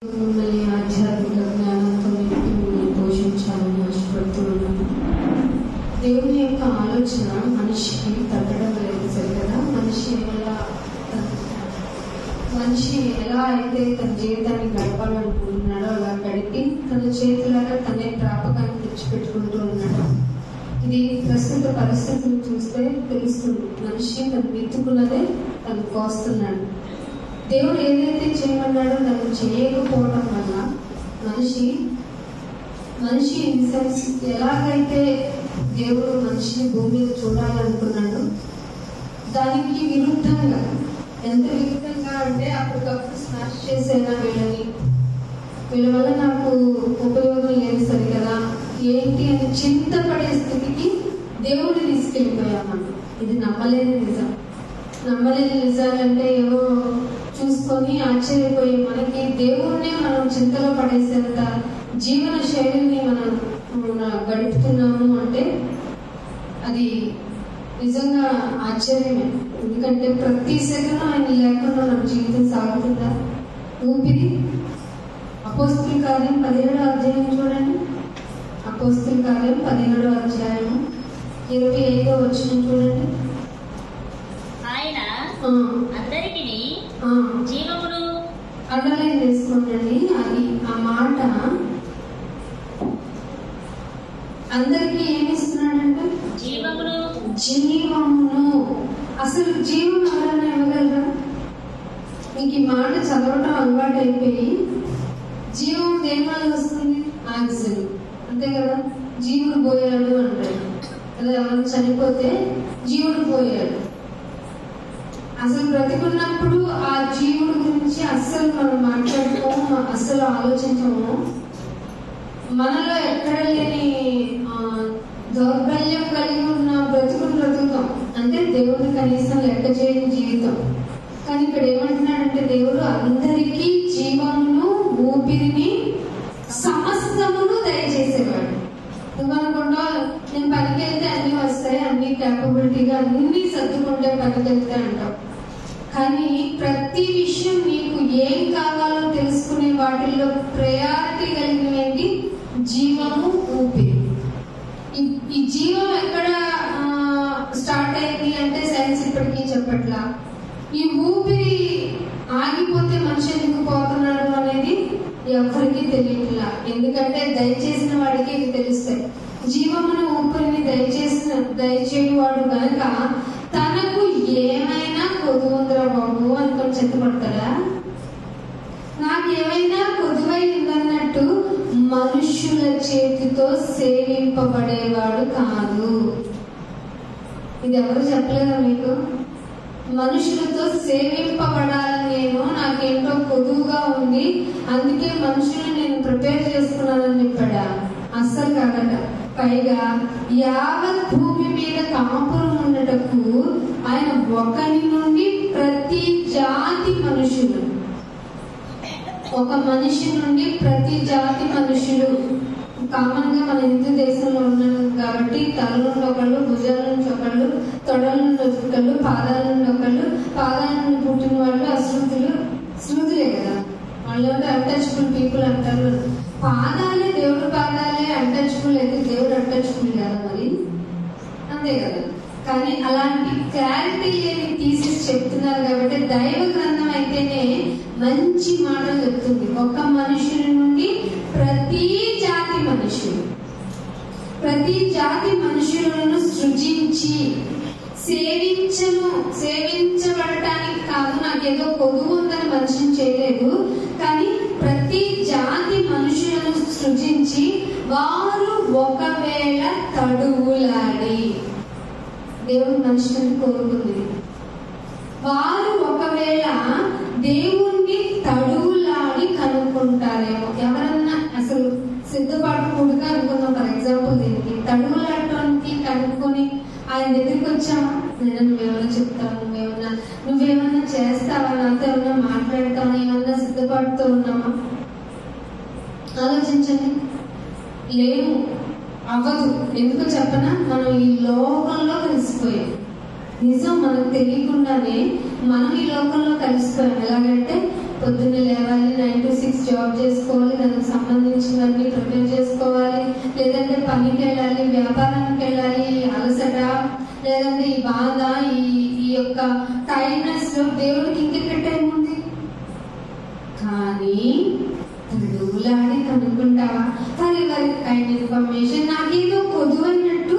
మిమ్మల్ని ఆధ్యాత్మిక జ్ఞానంతో మిమ్మల్ని పోషించాలని ఆశపడుతున్నాను. దేవుని యొక్క ఆలోచన మనిషికి తగ్గడం లేదు సరికదా. మనిషి ఎలా అయితే తన జీవితాన్ని గడపాలనుకుంటున్నాడో అలా గడిపి తన చేతులారా తనే ప్రాపకాన్ని తెచ్చిపెట్టుకుంటూ ఉన్నాడు. ఇది ప్రస్తుత పరిస్థితులు చూస్తే తెలుస్తుంది. మనిషి తను వెతుకున్నదే తను కోస్తున్నాడు. దేవుడు ఏదైతే చేయమన్నాడో తను చేయకపోవడం వల్ల మనిషి ఇన్ సెన్స్ ఎలాగైతే దేవుడు మనిషిని భూమి మీద చూడాలనుకున్నాడో దానికి విరుద్ధంగా, ఎంత విరుద్ధంగా అంటే అప్పటికప్పుడు స్మాష్ చేసేనా వీళ్ళ వల్ల నాకు ఉపయోగం లేదు సరికదా ఏంటి అని చింతపడే స్థితికి దేవుడు తీసుకెళ్ళిపోయామన్నా. ఇది నమ్మలేని నిజాలంటే ఏవో చూసుకొని ఆశ్చర్యపోయి మనకి దేవుణ్ణే మనం చింతలో పడేసేంత జీవన శైలిని మనం గడుపుతున్నాము అంటే అది నిజంగా ఆశ్చర్యమే. ఎందుకంటే ప్రతి సెకండ్ ఆయన లేకుండా మన జీవితం సాగుతుందా? ఊపిరి. అపోస్తుల కార్యం 17వ అధ్యాయం చూడండి. అపోస్తుల కార్యం 17వ అధ్యాయం 25వ వచనం చూడండి. ఆయన అందరికీ జీవమును అండర్లైన్ చేసుకోండి. అది ఆ మాట అందరికీ ఏమిస్తున్నాడంటే జీవమును. అసలు జీవం ఎవరైనా ఇవ్వగలరా? మీకు ఈ మాట చదవటం అలవాటు అయిపోయి జీవం దేని వల్ల వస్తుంది? ఆక్సిజన్, అంతే కదా. జీవుడు పోయాడు అంటాడు కదా. ఎవరైనా చనిపోతే జీవుడు పోయాడు. అసలు బ్రతికున్నప్పుడు ఆ జీవుడు గురించి అస్సలు మనం మాట్లాడుకోము, అస్సలు ఆలోచించము. మనలో ఎక్కడ లేని దౌర్బల్యం కలిగి ఉన్న బ్రతుకుతాం. అంటే దేవుడిని కనీసం లెక్క చేయని జీవితం. కానీ ఇక్కడ ఏమంటున్నాడంటే దేవుడు అందరికీ జీవమును, ఊపిరిని, సమస్తమును దయచేసేవాడు. నువ్వనుకుంటా నేను పనికి వెళ్తే అన్ని వస్తాయి, అన్ని క్యాపబిలిటీగా అన్ని సర్దుకుంటే పనికి వెళ్తే అంటావు. కానీ ప్రతి విషయం నీకు ఏం కావాలో తెలుసుకునే వాటిల్లో ప్రయారిటీ కలిగినవి జీవము, ఊపిరి. ఈ జీవం ఎక్కడ స్టార్ట్ అయింది అంటే సైన్స్ ఇప్పటికీ చెప్పట్లా. ఈ ఊపిరి ఆగిపోతే మనిషి ఎందుకు పోతున్నాడు అనేది ఎవరికి తెలియట్లా. ఎందుకంటే దయచేసిన వాడికి ఇవి తెలుస్తాయి. జీవమును, ఊపిరిని దయచేయవాడు కనుక తనకు ఏమైనా కొదువుందిరా బాబు అనుకొని చెత్తపడతాడా? నాకు ఏమైనా కొదువై ఉందన్నట్టు మనుష్యుల చేతితో సేవింపబడేవాడు కాదు. ఇది ఎవరు చెప్పలేదా మీకు? మనుషులతో సేవింపబడాలని నాకేంటో కొదువుగా ఉంది, అందుకే మనుషులు నేను ప్రిపేర్ చేసుకున్నానని చెప్పాడా? అస్సలు కాదట. పైగా యావత్ భూమి మీద కాపురం ఉండటకు ఆయన ఒకరి నుండి ప్రతి జాతి మనుషులు, ఒక మనిషి నుండి ప్రతి జాతి మనుషులు. కామన్ గా మన హిందూ దేశంలో ఉన్నాం కాబట్టి తల నుండి ఒకళ్ళు, భుజాల నుంచి ఒకళ్ళు, తొడల నుండి ఒకళ్ళు, పాదాల నుండి ఒకళ్ళు. పాదాల నుండి పుట్టిన వాళ్ళు శృతులే కదా. వాళ్ళు అన్టచబుల్ పీపుల్ అంటారు. పాదాలే దేవుడు పాదాలే అన్టచబుల్ అయితే దేవుడు అన్టచబుల్ కదా మరి, అంతే కదా. కానీ అలాంటి క్లారిటీ లేని తీసేసి చెప్తున్నారు కాబట్టి దైవ గ్రంథం అయితేనే మంచి మాటలు చెప్తుంది. ఒక మనుషుల నుండి ప్రతి జాతి మనుషులను సృజించి సేవించబడటానికి కాదు, నాకేదో కొదువు ఉందని మనిషిని చేయలేదు. కానీ ప్రతి జాతి మనుషులను సృజించి వారు ఒకవేళ తడువులాడి, దేవుడు మనుషులను కోరుకుంది, వారు ఒకవేళ దేవుణ్ణి తడువులాడి కనుక్కుంటారేమో. ఎవరన్నా అసలు సిద్ధపాటుగా అనుకున్నాం ఫర్ ఎగ్జాంపుల్. దీనికి తడువులాడటానికి కనుక్కొని ఆయన దగ్గరికి వచ్చామా? నేను నువ్వేమన్నా చెప్తావు, నువ్వేమన్నా చేస్తావా, నాతో ఏమన్నా మాట్లాడతావా, ఏమన్నా సిద్ధపాటుతో ఉన్నామా? ఆలోచించండి. లేవు, అవ్వదు. ఎందుకు చెప్పనా? మనం ఈ లోకంలో కలిసిపోయాం. నిజం మనకు తెలియకుండానే మనం ఈ లోకంలో కలిసిపోయాం. ఎలాగంటే పొద్దున్నే లేవాలి, 9 to 6 జాబ్ చేసుకోవాలి, దానికి సంబంధించినవన్నీ ప్రిపేర్ చేసుకోవాలి, లేదంటే పనికి వెళ్ళాలి, వ్యాపారానికి వెళ్ళాలి, అలసట లేదంటే ఈ బాధ, ఈ యొక్క టైర్డ్నెస్ లో దేవుడికి ఇంకెక్కడ టైం ఉంది? కానీ తడువులాడి కనుక్కుంటావా? వారి కైండ్ ఇన్ఫర్మేషన్ నాకేదో కొదువైనట్టు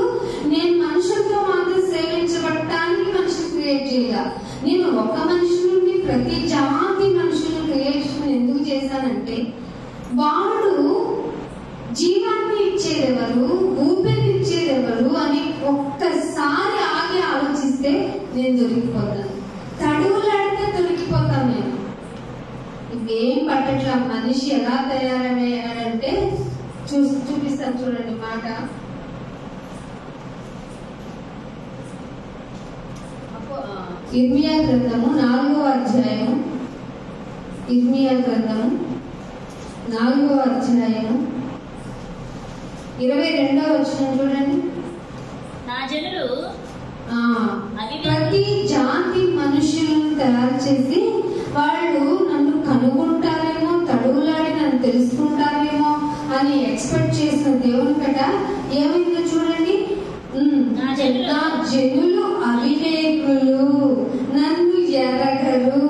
నేను మనుషులతో మాత్రం సేవించబడటానికి మనుషులు క్రియేట్ చేయాలి. నేను ఒక మనిషి నుండి ప్రతి జాతి మనుషులు క్రియేషన్ ఎందుకు చేశానంటే, వాడు జీవాన్ని ఇచ్చేదెవరు, ఊపిరిని ఇచ్చేదెవరు అని ఒక్కసారి ఆగి ఆలోచిస్తే నేను దొరికిపోతాను. తడువులాడితే దొరికిపోతాను నేను. ఇవేం పట్టట్ల మనిషి ఎలా తయారయ్యాడంటే చూపిస్తాను చూడండి మాట. ఇర్మియా గ్రంథము 4వ అధ్యాయము, ఇర్మియా గ్రంథము 4వ అధ్యాయము 22వ వచనం చూడండి. నా జనులు ప్రతి జాతి మనుషులను తయారు చేసి వాళ్ళు నన్ను కనుగొంటారేమో, తడువులాడి నన్ను తెలుసుకుంటారేమో అని ఎక్స్పెక్ట్ చేసిన దేవుని కట ఏమైందో చూడండి. నా జనులు అవివేకులు, నన్ను ఎరగరు.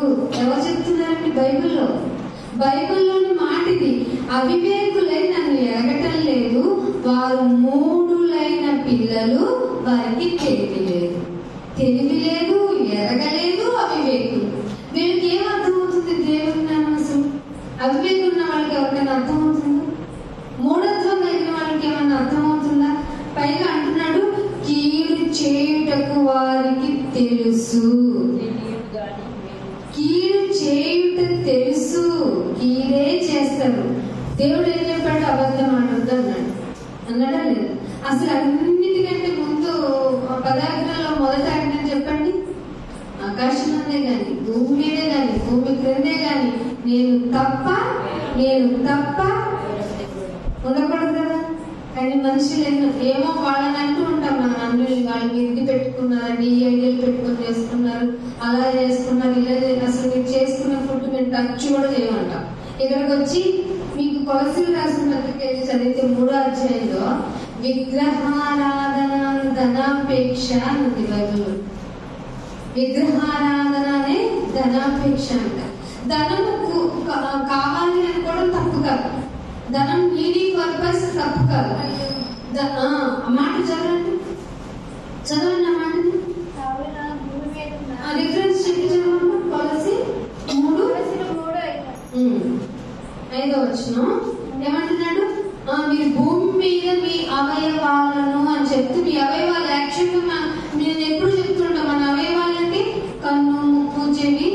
ఎవరు చెప్తున్నారండి? బైబిల్లోని మాట ఇది. అవివేకులై నన్ను ఎరగటం లేదు, వారు మూఢులైన పిల్లలు, వారికి తెలివి లేదు, ఎరగలేదు, అవివేకులు. వీళ్ళకి ఏం అర్థమవుతుంది దేవుని జ్ఞానం? అసలు అవివేకులు ఉన్న వాళ్ళకి ఎవరికైనా అర్థమవుతుందా? మూఢత్వం కలిగిన వాళ్ళకి ఏమన్నా అర్థమవుతుందా? పైగా అంటున్నాడు, కీడు చేయుటకు వారికి తెలుసు. కీడు చేయుట తెలుసు, కీడే చేస్తారు. దేవుడు ఏం చెప్పాడు? అబద్ధం ఆడొద్దు అన్నాడా లేదు? అసలు అన్నిటికంటే ముందు పదార్థంలో మొదటి ఆజ్ఞ చెప్పండి. ఆకాశం అందే గాని, భూమి మీదే గాని, భూమి క్రిందే గాని నేను తప్ప ఉండకూడదు కదా. కానీ మనుషులు ఏమో వాళ్ళని అంటూ ఉంటాం, మనం అన్ని వాళ్ళు ఇది పెట్టుకున్నారండి, ఈ ఐడియాలు పెట్టుకుని చేసుకున్నారు, అలా చేసుకున్నారు, ఇలా అసలు మీరు చేసుకున్న ఫుడ్ మేము టచ్ కూడా చేయమంటాం. ఇక్కడికి వచ్చి మీకు కొలసీలు రాసిన పత్రిక చదివితే 3వ అధ్యాయంలో విగ్రహారాధన ధనాపేక్ష ఉంది బైబిల్లో. విగ్రహారాధన అనే ధనాపేక్ష అంట. ధనము కావాలి అనుకోవడం తప్పు కాదు, ధనం నీడీ పర్పస్ తప్పు కాదు. మాట చదవండి ఆ మాటని రిఫరెన్స్ చెప్పి చదవండి. పాలసీ 3:5 వచనం ఏమంటున్నాడు? మీరు భూమి మీద మీ అవయవాలను అని చెప్తూ, మీ అవయవాలు యాక్చువల్గా నేను ఎప్పుడు చెప్తుంటా, మన అవయవాలంటే కన్ను, ముక్కు, చెవి,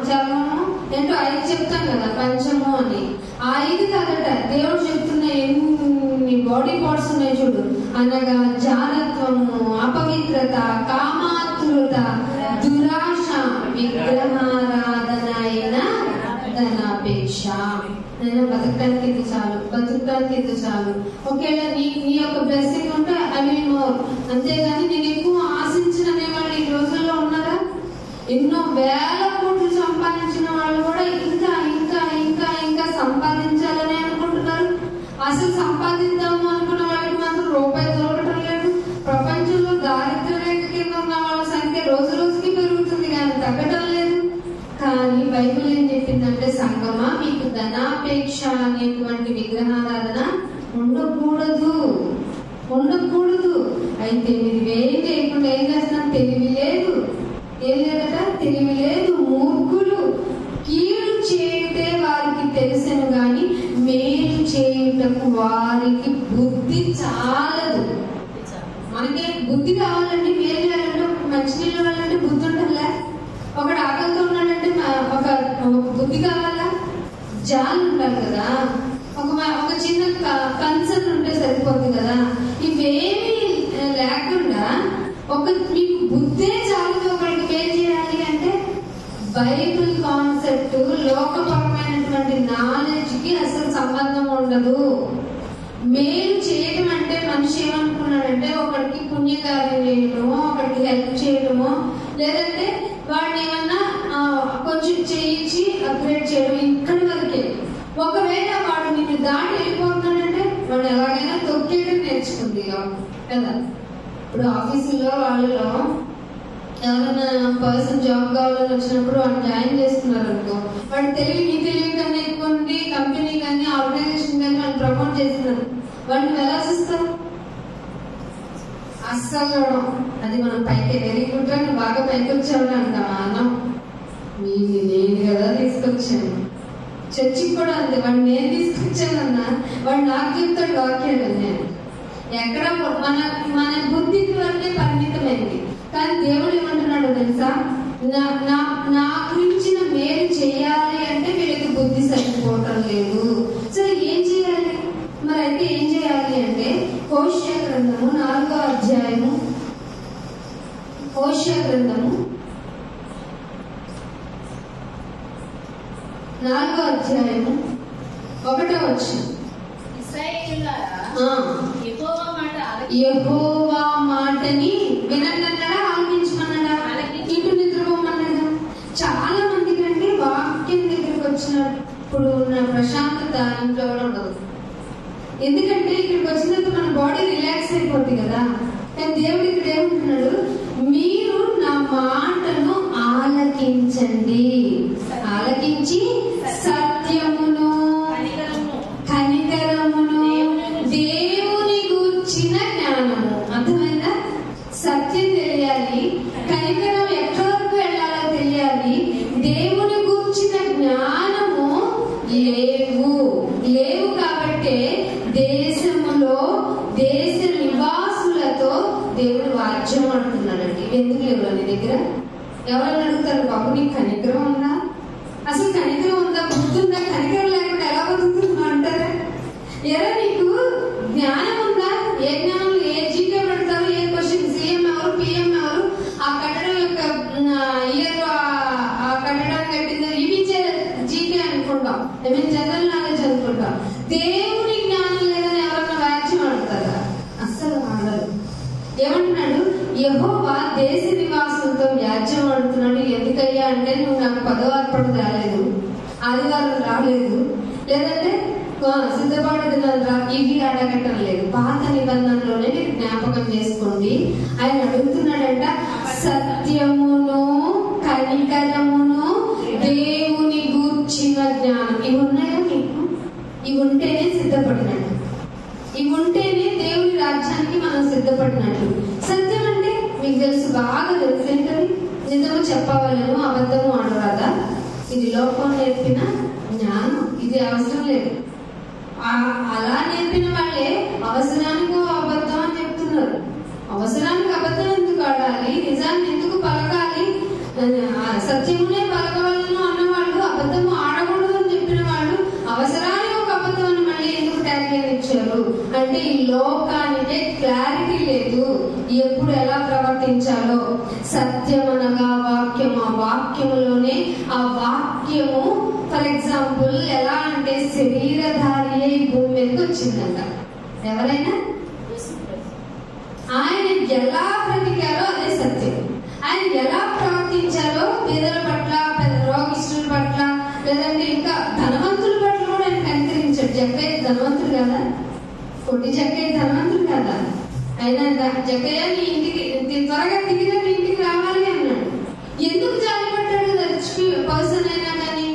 చర్మము, ఏంటో 5 చెప్తాం కదా, పంచము అని. ఆ 5 కాదట, దేవుడు చెప్తున్న ఎన్ని బాడీ పార్ట్స్ ఉన్నాయి చూడు. అనగా జారత్వము, అపవిత్రత, కామాతురత, దురాశ, విగ్రహారాధన అయిన ధనాపేక్ష. నేను బతకడానికి ఇది చాలు. ఒకవేళ నీ యొక్క బ్లెస్సింగ్ ఉంటే అవి మోర్, అంతేగాని నేను ఎక్కువ ఆశించిన వాళ్ళు ఈ రోజుల్లో ఉన్నారా? ఎన్నో వేల కోట్లు సంపాదించిన వాళ్ళు కూడా ఇంకా ఇంకా ఇంకా ఇంకా సంపాదించాలని అనుకుంటున్నారు. అసలు సంపాదిద్దాము అనుకున్న వాళ్ళకి మాత్రం రూపాయి దొరకటం లేదు. ప్రపంచంలో దారిద్ర్య రేఖ కింద ఉన్న వాళ్ళ సంఖ్య రోజు రోజుకి పెరుగుతుంది కానీ తగ్గటం లేదు. కానీ బైబిల్ ఏం చెప్పిందంటే, సంగమా మీకు ధనాపేక్ష అనేటువంటి విగ్రహారాధన ఉండకూడదు. అయితే మీరు ఏం చేయకుండా ఏం చేస్తున్నా? తెలివి లేదు, మూర్ఖులు. కీడు చేయుటే వారికి తెలుసను గాని మేలు చేయుటకు వారికి బుద్ధి చాలదు. మనకి బుద్ధి కావాలంటే, మేలు చేయాలంటే, మంచినీళ్ళు కావాలంటే బుద్ధి ఉండాలా? ఒకడు ఆకలితో ఉన్నాడంటే ఒక బుద్ధి కావాలా? జాలి ఉండాలి కదా. ఒక చిన్న కన్సర్న్ ఉంటే సరిపోతుంది కదా. ఇవేమి లేకుండా మీకు బుద్ధే చాలు. ఒకరికి మేలు చేయాలి అంటే బైబిల్ కాన్సెప్ట్ లోకపరమైనటువంటి నాలెడ్జ్ కి అసలు సంబంధం ఉండదు. మేలు చేయడం అంటే మనిషి ఏమనుకున్నాడంటే, ఒకరికి పుణ్యకార్యం చేయడమో, ఒకరికి హెల్ప్ చేయడమో, లేదంటే వాడిని ఏమన్నా కొంచెం చేయించి అప్గ్రేడ్ ఒకవేళ వాడు నిన్ను దాటి వెళ్ళిపోతున్నాడంటే వాడు ఎలాగైనా తొక్కేయడం నేర్చుకుంది కదా. ఇప్పుడు ఆఫీసుల్లో వాళ్ళలో ఎవరైనా పర్సన్ జాబ్ కావాలని వచ్చినప్పుడు వాళ్ళు జాయిన్ చేస్తున్నారు అనుకో, వాడు తెలివి కన్నా ఎక్కువ ఉండి కంపెనీ కానీ ఆర్గనైజేషన్ కానీ వాళ్ళు ప్రమోట్ చేస్తున్నారు, వాడిని ఎలా చూస్తారు? అస్సలు అది మనం పైకి వెరీ గుడ్ అని బాగా పైకి వచ్చామని అంటాం. అన్నం నేను కదా తీసుకొచ్చాను. చర్చికి కూడా అంతే, వాడు నేను తీసుకొచ్చానన్నా వాడు నాకు చెప్తాడు వాక్యాలు. నేను ఎక్కడ మన బుద్ధికి వరకే పరిమితమైంది. కానీ దేవుడు ఏమంటున్నాడు తెలుసా? నా గురించిన మేలు చేయాలి అంటే వీళ్ళకి బుద్ధి సరిపోవటం లేదు. సరే ఏం చేయాలి మరి? అయితే ఏం చేయాలి అంటే హోషేయ గ్రంథము 4వ అధ్యాయము, హోషేయ గ్రంథము 4వ అధ్యాయము 1వ వచనం. యెహోవా మాటని వినన్నాడా, ఆలకించమన్నాడా? ఇటు నిద్రపోమన్నాడా? చాలా మందికి అంటే వాక్యం దగ్గరికి వచ్చినప్పుడు ఉన్న ప్రశాంతత ఇంట్లో కూడా ఉండదు. ఎందుకంటే ఇక్కడికి వచ్చిన తర్వాత మన బాడీ రిలాక్స్ అయిపోతుంది కదా. కానీ దేవుడు ఇక్కడ ఏమంటున్నాడు? మీరు నా మాటను ఆలకించండి, ఆలకించి సత్యమును కనికరమును దేవుని గూర్చిన జ్ఞానము. అర్థమైందా? సత్యం తెలియాలి, కనికరం ఎక్కడి వరకు వెళ్ళాలో తెలియాలి, దేవుని గూర్చిన జ్ఞానము లేవు కాబట్టి దేశములో దేశ నివాసులతో దేవుడు వాద్యం ఆడుతున్నాడండి. ఎందుకు లేవు నీ దగ్గర? ఎవరైనా అడుగుతారు, బాబు నీకు కనికరం ఉందా? అసలు కనికరం ఉందా? బుద్ధుందా? కనికరం లేకుండా ఎలా బతుకుతుందా అంటారా? ఎలా నీకు జ్ఞానం ఉందా? ఏ జ్ఞానం? ఏ జీకే పెడతారు? ఏ క్వశ్చన్? సీఎం ఎవరు, పిఎం ఎవరు, ఆ కట్టడం యొక్క ఇయర్, ఆ కట్టడానికి కట్టింది, ఇవి జీకే అనుకుంటాం, ఏమైనా జనరల్ నాలెడ్జ్ అనుకుంటాం. దేవుని జ్ఞానం లేదని ఎవరన్నా వ్యాఖ్యం ఆడతారా? అస్సలు ఆడరు. ఏమంటున్నాడు? యెహోవా దేశ నివాసులతో వ్యాజ్యం ఆడుతున్నాడు. ఎందుకయ్యా అంటే నువ్వు నాకు 10వ అర్పణ రాలేదు, ఆదివారం రాలేదు, లేదంటే సిద్ధపాటు దినాలు ఇవి అడగటం లేదు. పాత నిబంధనలోనే మీరు జ్ఞాపకం చేసుకోండి. ఆయన అడుగుతున్నాడంట, సత్యమును కనికరమును దేవుని గూర్చిన జ్ఞానం. ఇవి ఉన్నాయా మీకు? ఇవి ఉంటేనే సిద్ధపడినట్టు, ఇవి ఉంటేనే దేవుని రాజ్యానికి మనం సిద్ధపడినట్టు. సత్యం అంటే మీకు తెలుసు, బాగా తెలుసు ఏంటది? నిజము చెప్పవలను, అబద్ధము ఆడరాదా. ఇది లోకం నేర్పిన జ్ఞానం, ఇది అవసరం లేదు. అలా నేర్పిన వాళ్ళే అవసరానికి అబద్ధం అని చెప్తున్నారు. అవసరానికి అబద్ధం ఎందుకు ఆడాలి? నిజాన్ని ఎందుకు పలకాలి? సత్యమునే పలకవలను అన్నవాళ్ళు అబద్ధము ఆడకూడదు అని చెప్పిన వాళ్ళు అవసరానికి ఒక అబద్ధం అని మళ్ళీ ఎందుకు ట్యాగ్లైన్ ఇచ్చారు అంటే ఈ లోకానికే క్లారిటీ లేదు ఎప్పుడు ఎలా ప్రవర్తించాలో. సత్యం అనగా వాక్యం, ఆ వాక్యములోనే ఆ వాక్యము ఫర్ ఎగ్జాంపుల్ ఎలా అంటే శరీరధారి అయి భూమి మీదకి వచ్చిందంట. ఎవరైనా ఆయన ఎలా బ్రతికారో అదే సత్యం. ఆయన ఎలా ప్రవర్తించారో పేదల పట్ల, రోగిష్ఠుల పట్ల, లేదంటే ఇంకా ధనవంతుల పట్ల కూడా ఆయన కనికరించాడు. జక్కయ్య ధనవంతుడు కదా, కొట్టి జక్కయ్య ధనవంతుడు కదా. ఆయన జక్కయ్య నీ ఇంటికి త్వరగా తిరిగి నీ ఇంటికి రావాలి అన్నాడు. ఎందుకు జాలి పడ్డాడు పర్సన్ అయినా కానీ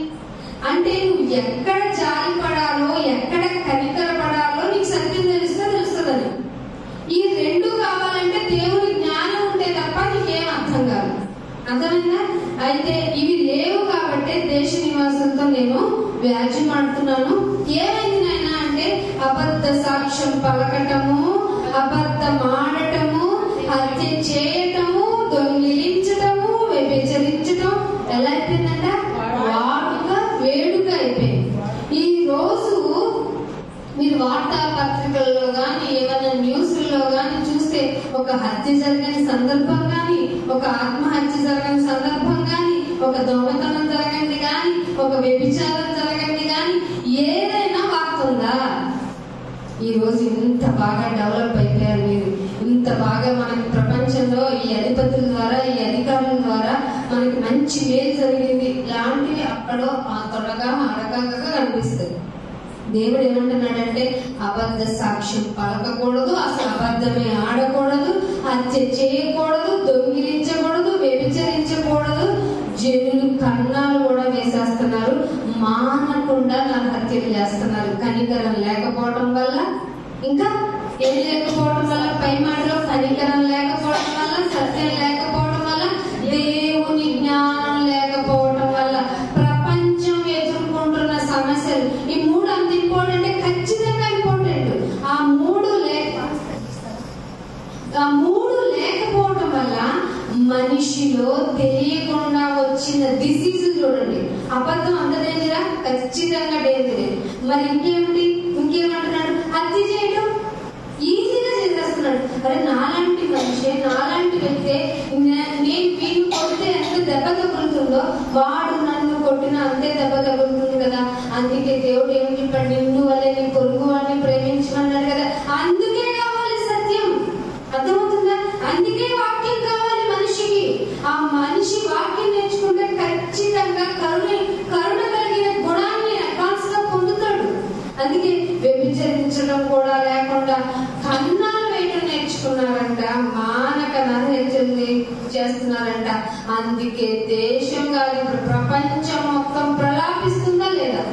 అంటే నువ్వు ఎక్కడ జాలి పడాలో, ఎక్కడ కనికర పడాలో నీకు సత్యం తెలుస్తుందని. ఈ రెండు కావాలంటే దేవుని జ్ఞానం ఉంటే తప్ప నీకేం అర్థం కాదు. అర్థమైందా? అయితే ఇవి లేవు కాబట్టి దేశ నివాసంతో నేను వ్యాజ్యం ఆడుతున్నాను. ఏమైంది నాయన అంటే అబద్ధ సాక్ష్యం పలకటము, అబద్ధం ఆడటము, హత్య చేయటము, దొంగిలించటము, వ్యభిచరించటం ఎలా అయిపోయిందంట? వాడుగా వేడుక అయిపోయింది. ఈ రోజు మీరు వార్తాపత్రికల్లో గాని ఏమైనా న్యూస్లో గాని చూస్తే ఒక హత్య జరగని సందర్భం గాని, ఒక ఆత్మహత్య జరగని సందర్భం గాని, ఒక దొంగతనం జరగండి గాని, ఒక వ్యభిచారం జరగండి గాని ఏదైనా వార్త ఉందా? ఈ రోజు ఇంత బాగా డెవలప్ అయిపోయారు మీరు, ఇంత బాగా మనకి ప్రపంచంలో ఈ అధిపతుల ద్వారా, ఈ అధికారుల ద్వారా మనకి మంచి మేలు జరిగింది లాంటివి అక్కడో త్వరగా అడగగా కనిపిస్తుంది. దేవుడు ఏమంటున్నాడంటే అబద్ధ సాక్ష్యం పలకకూడదు, అసలు అబద్ధమే ఆడకూడదు, హత్య చేయకూడదు, దొంగిలించకూడదు, వ్యభిచరించకూడదు. జనులు కన్నాలు కూడా వేసేస్తున్నారు, మానకుండా నాకు హత్యలు చేస్తున్నారు. కనికరం లేకపోవడం వల్ల, ఇంకా ఏం లేకపోవడం వల్ల, పై మాటలో కనికరం లేకపోవడం వల్ల, సత్యం లేకపోవడం వల్ల, దేవుని జ్ఞానం లేకపోవడం వల్ల, ప్రపంచం ఎదుర్కొంటున్న సమస్యలు. ఈ మూడు అంత ఇంపార్టెంట్, ఖచ్చితంగా ఇంపార్టెంట్. ఆ మూడు లేకపోవడం వల్ల మనిషిలో తెలియకుండా వచ్చిన డిసీజ్ చూడండి. అబద్ధం అంత డేంజరా? ఖచ్చితంగా డేంజరే. మరి ఇంకేమంటున్నాడు? హత్య చేయడం ఈజీగా చేసేస్తున్నాడు. అరే నాలాంటి మనిషి, నాలాంటి వ్యక్తే, నేను వీళ్ళు కొడితే ఎంత దెబ్బ తగులుతుందో వాడు నన్ను కొట్టిన అంతే దెబ్బ తగులుతుంది కదా. అందుకే దేవుడు ఏం చెప్పాడు? నిన్ను వల్లే నీ పొరుగు వాడిని ప్రేమించమన్నాడు కదా. అందుకే కావాలి సత్యం, అర్థమవుతుందా? అందుకే వాక్యం కావాలి మనిషికి. ఆ మనిషి వాక్యం నేర్చుకుంటే ఖచ్చితంగా కరుణ కలిగిన గుణాన్ని అడ్వాన్స్ గా పొందుతాడు. అందుకే వ్యభిచరించడం కూడా లేకుండా కన్నాలు వేయడం నేర్చుకున్నారంట, మానక నరహత్యల్ని చేస్తున్నారంట. అందుకే దేశం కాదు, ప్రపంచం మొత్తం ప్రలాపిస్తుందా లేదా?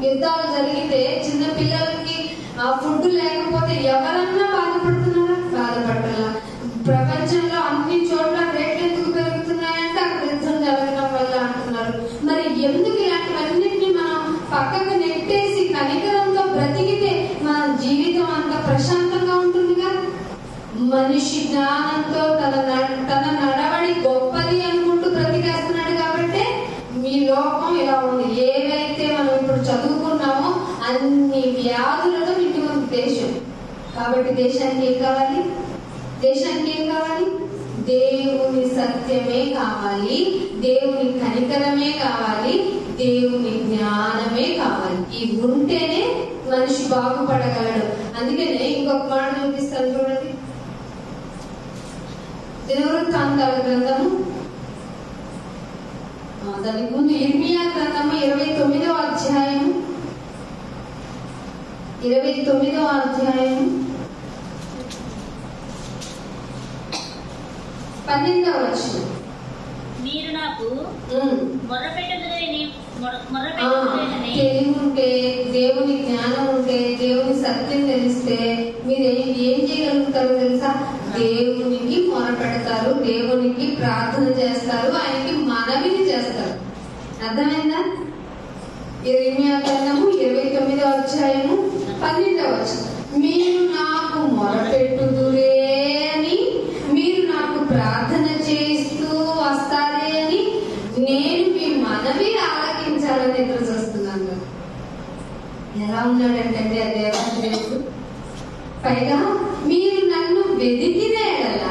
యుద్ధాలు జరిగితే చిన్న పిల్లలకి ఫుడ్ లేకపోతే ఎవరన్నా బాధపడుతున్నారా? బాధపడాల. ప్రపంచంలో అన్ని చోట్ల రేట్లు ఎందుకు పెరుగుతున్నాయంటే అక్కడ యుద్ధం జరగడం వల్ల అంటున్నారు. మరి ఎందుకు ఇలాంటివన్నిటిని మనం పక్కకు నెట్టేసి కనికరంతో బ్రతికితే మన జీవితం అంత ప్రశాంతంగా ఉంటుందిగా. మనిషి జ్ఞానంతో తన నడవడి గొప్పది అనుకుంటూ బ్రతికేస్తున్నాడు కాబట్టి మీ లోకం ఇలా ఉంది. ఏవైతే మనం ఇప్పుడు చదువుకున్నామో అన్ని వ్యాధులతో నిండి ఉంది దేశం. కాబట్టి దేశానికి ఏం కావాలి? దేవుని సత్యమే కావాలి, దేవుని కనికరమే కావాలి, దేవుని జ్ఞానమే కావాలి. ఇవి ఉంటేనే మనిషి బాగుపడగలడు. అందుకనే ఇంకొక మాట చూపిస్తాను చూడండి. దినవృత్తాంతాల గ్రంథము, దానికి ముందు ఇర్మియా గ్రంథము 29వ అధ్యాయము 12వ వచనం. మీరు నాకు తెలివి ఉంటే, దేవుని జ్ఞానం ఉంటే, దేవుని సత్యం తెలిస్తే మీరు ఏం చేయగలుగుతారో తెలుసా? దేవునికి మొరపెడతారు, దేవునికి ప్రార్థన చేస్తారు, ఆయనకి మనవిని చేస్తారు. అర్థమైందా? ఇర్మియా గ్రంథము 29వ అధ్యాయము 12వ వచనం. మీరు నాకు మొరపెట్టుదురే అని, మీరు నాకు ప్రార్థన చేస్తూ వస్తారే అని నేను మీ మనవి ఆలకించాలని ఎదురు చూస్తున్నాను. ఎలా ఉన్నాడంటే ఆ దేవుడు, పైగా మీరు నన్ను వెదికిన ఎడల,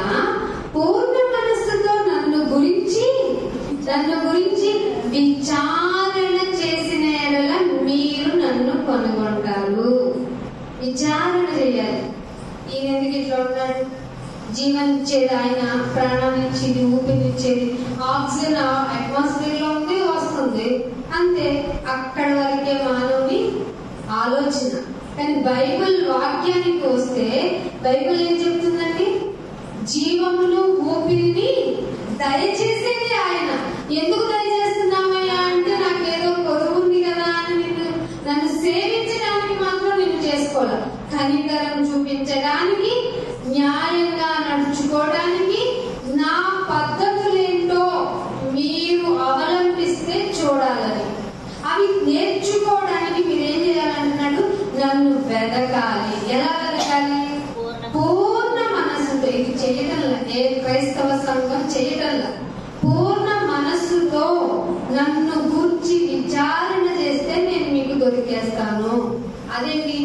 పూర్ణ మనస్సుతో నన్ను గురించి విచారణ చేసిన ఎడల మీరు నన్ను కనుగొంటారు. విచారణ చేయాలి. ఈయన ఎందుకు ఇట్లా ఉన్నాడు? జీవనిచ్చేది ఆయన, ప్రాణాన్నిచ్చేది, ఊపిరిచ్చేది, ఆక్సిజన్ అట్మాస్ఫియర్ లో ఉంది, వస్తుంది అంతే. అక్కడ వరకే మానవుని ఆలోచన. కానీ బైబిల్ వాక్యానికి వస్తే బైబిల్ ఏం చెప్తుందండి? జీవమును ఊపిరిని దయచేసేది ఆయన. ఎందుకు దయచేస్తున్నామయ్యా అంటే నాకేదో కొడుకు ఉంది కదా అని నన్ను సేవించడానికి మాత్రం నేను చేసుకోవాలి. కనికరం చూపించడానికి, న్యాయంగా నడుచుకోవడానికి, నా పద్ధతులేంటో మీరు అవలంబిస్తే చూడాలని, అవి నేర్చుకోవడానికి మీరేం చేయాలంటున్నాడు? నన్ను వెదకాలి. ఎలా వెదకాలి? పూర్ణ మనస్సుతో. ఇది చేయటంలా, ఏ క్రైస్తవ సంఘం చేయటంలా. పూర్ణ మనస్సుతో నన్ను గూర్చి విచారణ చేస్తే నేను మీకు దొరికేస్తాను. అదేంటి?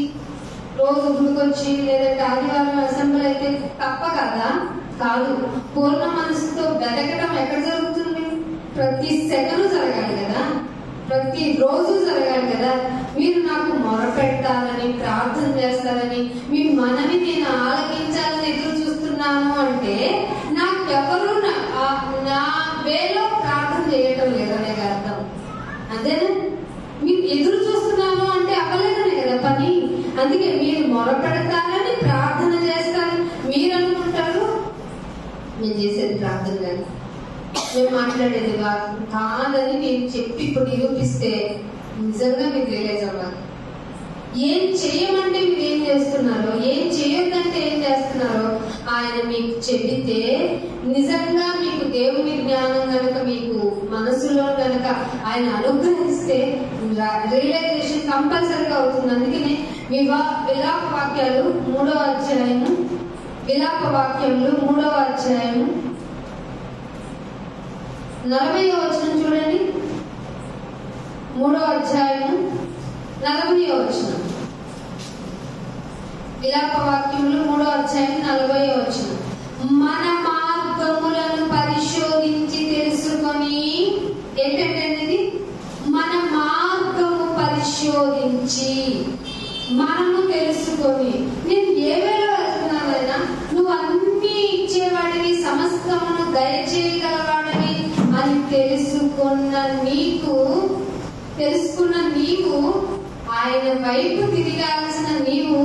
రోజు గుడికొచ్చి లేదంటే ఆదివారం అసెంబ్లీ అయితే తప్ప కదా? కాదు. పూర్ణ మనసుతో వెతకడం ఎక్కడ జరుగుతుంది? ప్రతి సెకను జరగాలి కదా, ప్రతి రోజు జరగాలి కదా. మీరు నాకు మొరపెట్టాలని, ప్రార్థన చేస్తారని, మీ మనవి నేను ఆలకించాలని ఎదురు చూస్తున్నాను అంటే నాకెవరు నా వేలో ప్రార్థన చేయటం లేదనే అర్థం. అంతేనా? మీరు ఎదురు చూస్తున్నాను అంటే అవ్వలేదనే కదా. అందుకే మీరు మొరపెడతారని ప్రార్థన చేస్తారు. మీరు అనుకుంటారు నేను చేసేది ప్రార్థన కానీ మేము మాట్లాడేది కాదని నేను చెప్పి ఇప్పుడు నిరూపిస్తే నిజంగా మీకు రియలైజ్ అవ్వాలి. ఏం చేయమంటే మీరు ఏం చేస్తున్నారో, ఏం చేయొద్దంటే ఏం చేస్తున్నారో ఆయన మీకు చెబితే నిజంగా మీకు దేవుని జ్ఞానం కనుక మీకు మనసులో కనుక ఆయన అనుగ్రహిస్తే రియలైజేషన్ కంపల్సరీగా అవుతుంది. అందుకనే విలాప వాక్యాలు 3వ అధ్యాయము, విలాప వాక్యములు 3వ అధ్యాయము 40వ వచనం చూడండి. 3వ అధ్యాయము 40వ వచనం. విలాప వాక్యములు 3వ అధ్యాయం 40వ వచనం. మన మార్గములను పరిశోధించి తెలుసుకొని, ఏంటంటే అనేది మన మార్గము పరిశోధించి మనము తెలుసుకొని, నేను ఏ వేళ వెళ్తున్నానైనా నువ్వు అన్ని ఇచ్చేవాడివి, సమస్తమును దయచేయగలవాడివి అని తెలుసుకున్న నీకు ఆయన వైపు తిరగాల్సిన నీవు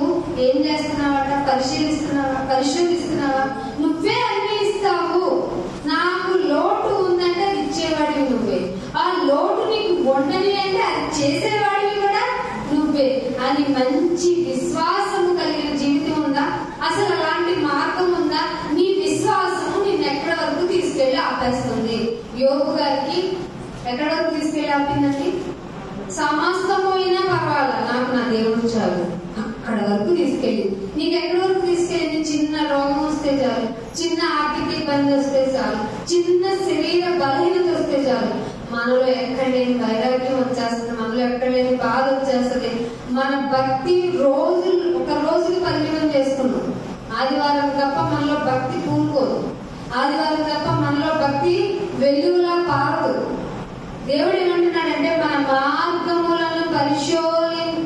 ఏం చేస్తున్నావట? పరిశోధిస్తున్నావా? నువ్వే అన్ని ఇస్తావు. నాకు లోటు ఉందంటే అది ఇచ్చేవాడివి నువ్వే, ఆ లోటు నీకు ఉండని అంటే అది చేసేవాడివి కూడా నువ్వే అని మంచి విశ్వాసము కలిగిన జీవితం ఉందా? అసలు అలాంటి మార్గం ఉందా? నీ విశ్వాసము నిన్ను ఎక్కడి వరకు తీసుకెళ్లి ఆపేస్తుంది. యోబు గారికి ఎక్కడి వరకు తీసుకెళ్లి ఆపిందండి? సమస్తము అయినా పర్వాలా, నాకు నా దేవుడు చాలు, అక్కడ వరకు తీసుకెళ్ళి. నీకు ఎక్కడి వరకు తీసుకెళ్ళింది? చిన్న రోగం వస్తే చాలు, చిన్న ఆర్థిక ఇబ్బంది వస్తే చాలు, చిన్న శరీర బలహీనత వస్తే చాలు, మనలో ఎక్కడ లేని వైరాగ్యం వచ్చేస్తుంది, మనలో ఎక్కడ లేని బాధ వచ్చేస్తుంది. మన భక్తి ఒక రోజుకి పరిమితం చేసుకున్నాం. ఆదివారం తప్ప మనలో భక్తి పూనుకోదు, ఆదివారం తప్ప మనలో భక్తి వెలుగులా పారదు. దేవుడు ఏమంటున్నాడంటే మన మార్గములను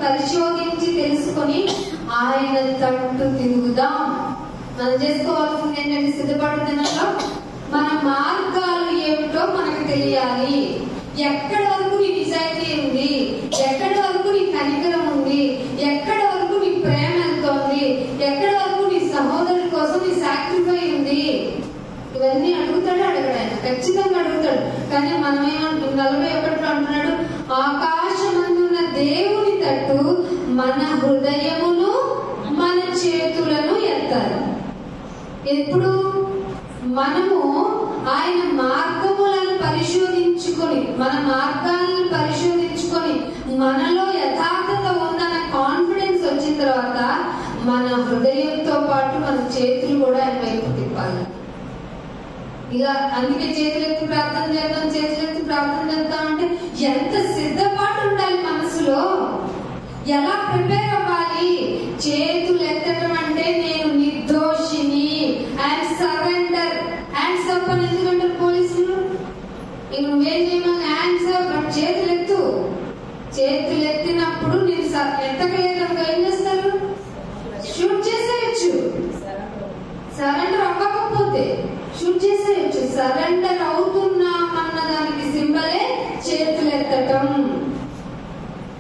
పరిశోధించి తెలుసుకొని ఆయన తట్టు తిరుగుదాం. మనం చేసుకోవాల్సింది ఏంటంటే సిద్ధపడుతున్నలో మన మార్గాలు ఏమిటో మనకు తెలియాలి. ఎక్కడి వరకు నీ నిజాయితీ ఉంది, ఎక్కడి వరకు నీ కనికరం ఉంది, ఎక్కడి వరకు నీ ప్రేమ వెళ్తోంది, ఎక్కడి వరకు నీ సహోదరుడి కోసం నీ సాక్రిఫై ఉంది, ఇవన్నీ అడుగుతాడు. ఆయన ఖచ్చితంగా అడుగుతాడు. కానీ మనమేమంటు 41లో అంటున్నాడు, ఆకాశమందున్న దేవుని తట్టు మన హృదయమును మన చేతులను ఎత్తాలి. ఎప్పుడు మనము ఆయన మార్గములను పరిశోధించుకొని, మన మార్గాలను పరిశోధించుకొని మనలో యథార్థత ఉందన్న కాన్ఫిడెన్స్ వచ్చిన తర్వాత మన హృదయంతో పాటు మన చేతులు కూడా ఆయన వైపు తిప్పాలి. ఇలా అందుకే చేతులెత్తి ప్రార్థన చేద్దాం అంటే ఎంత సిద్ధపాటు ఉండాలి మనసులో, ఎలా ప్రిపేర్ అవ్వాలి. చేతులు ఎత్తడం అంటే నేను నిర్దోషిని, ఐఎమ్ సరెండర్. హ్యాండ్స్ అప్ అని ఎందుకంటారు పోలీసులు? ఇక నువ్వేం చేయమని హ్యాండ్స్ అప్, చేతులు ఎత్తినప్పుడు నేను ఎత్తకలేదనుకో ఏం చేస్తారు? షూట్ చేసేయచ్చు. సరెండర్ అవ్వకపోతే షూట్ చేసేయచ్చు. సరెండర్ అవుతున్నామన్న దానికి సింబలే చేతులు ఎత్తటం.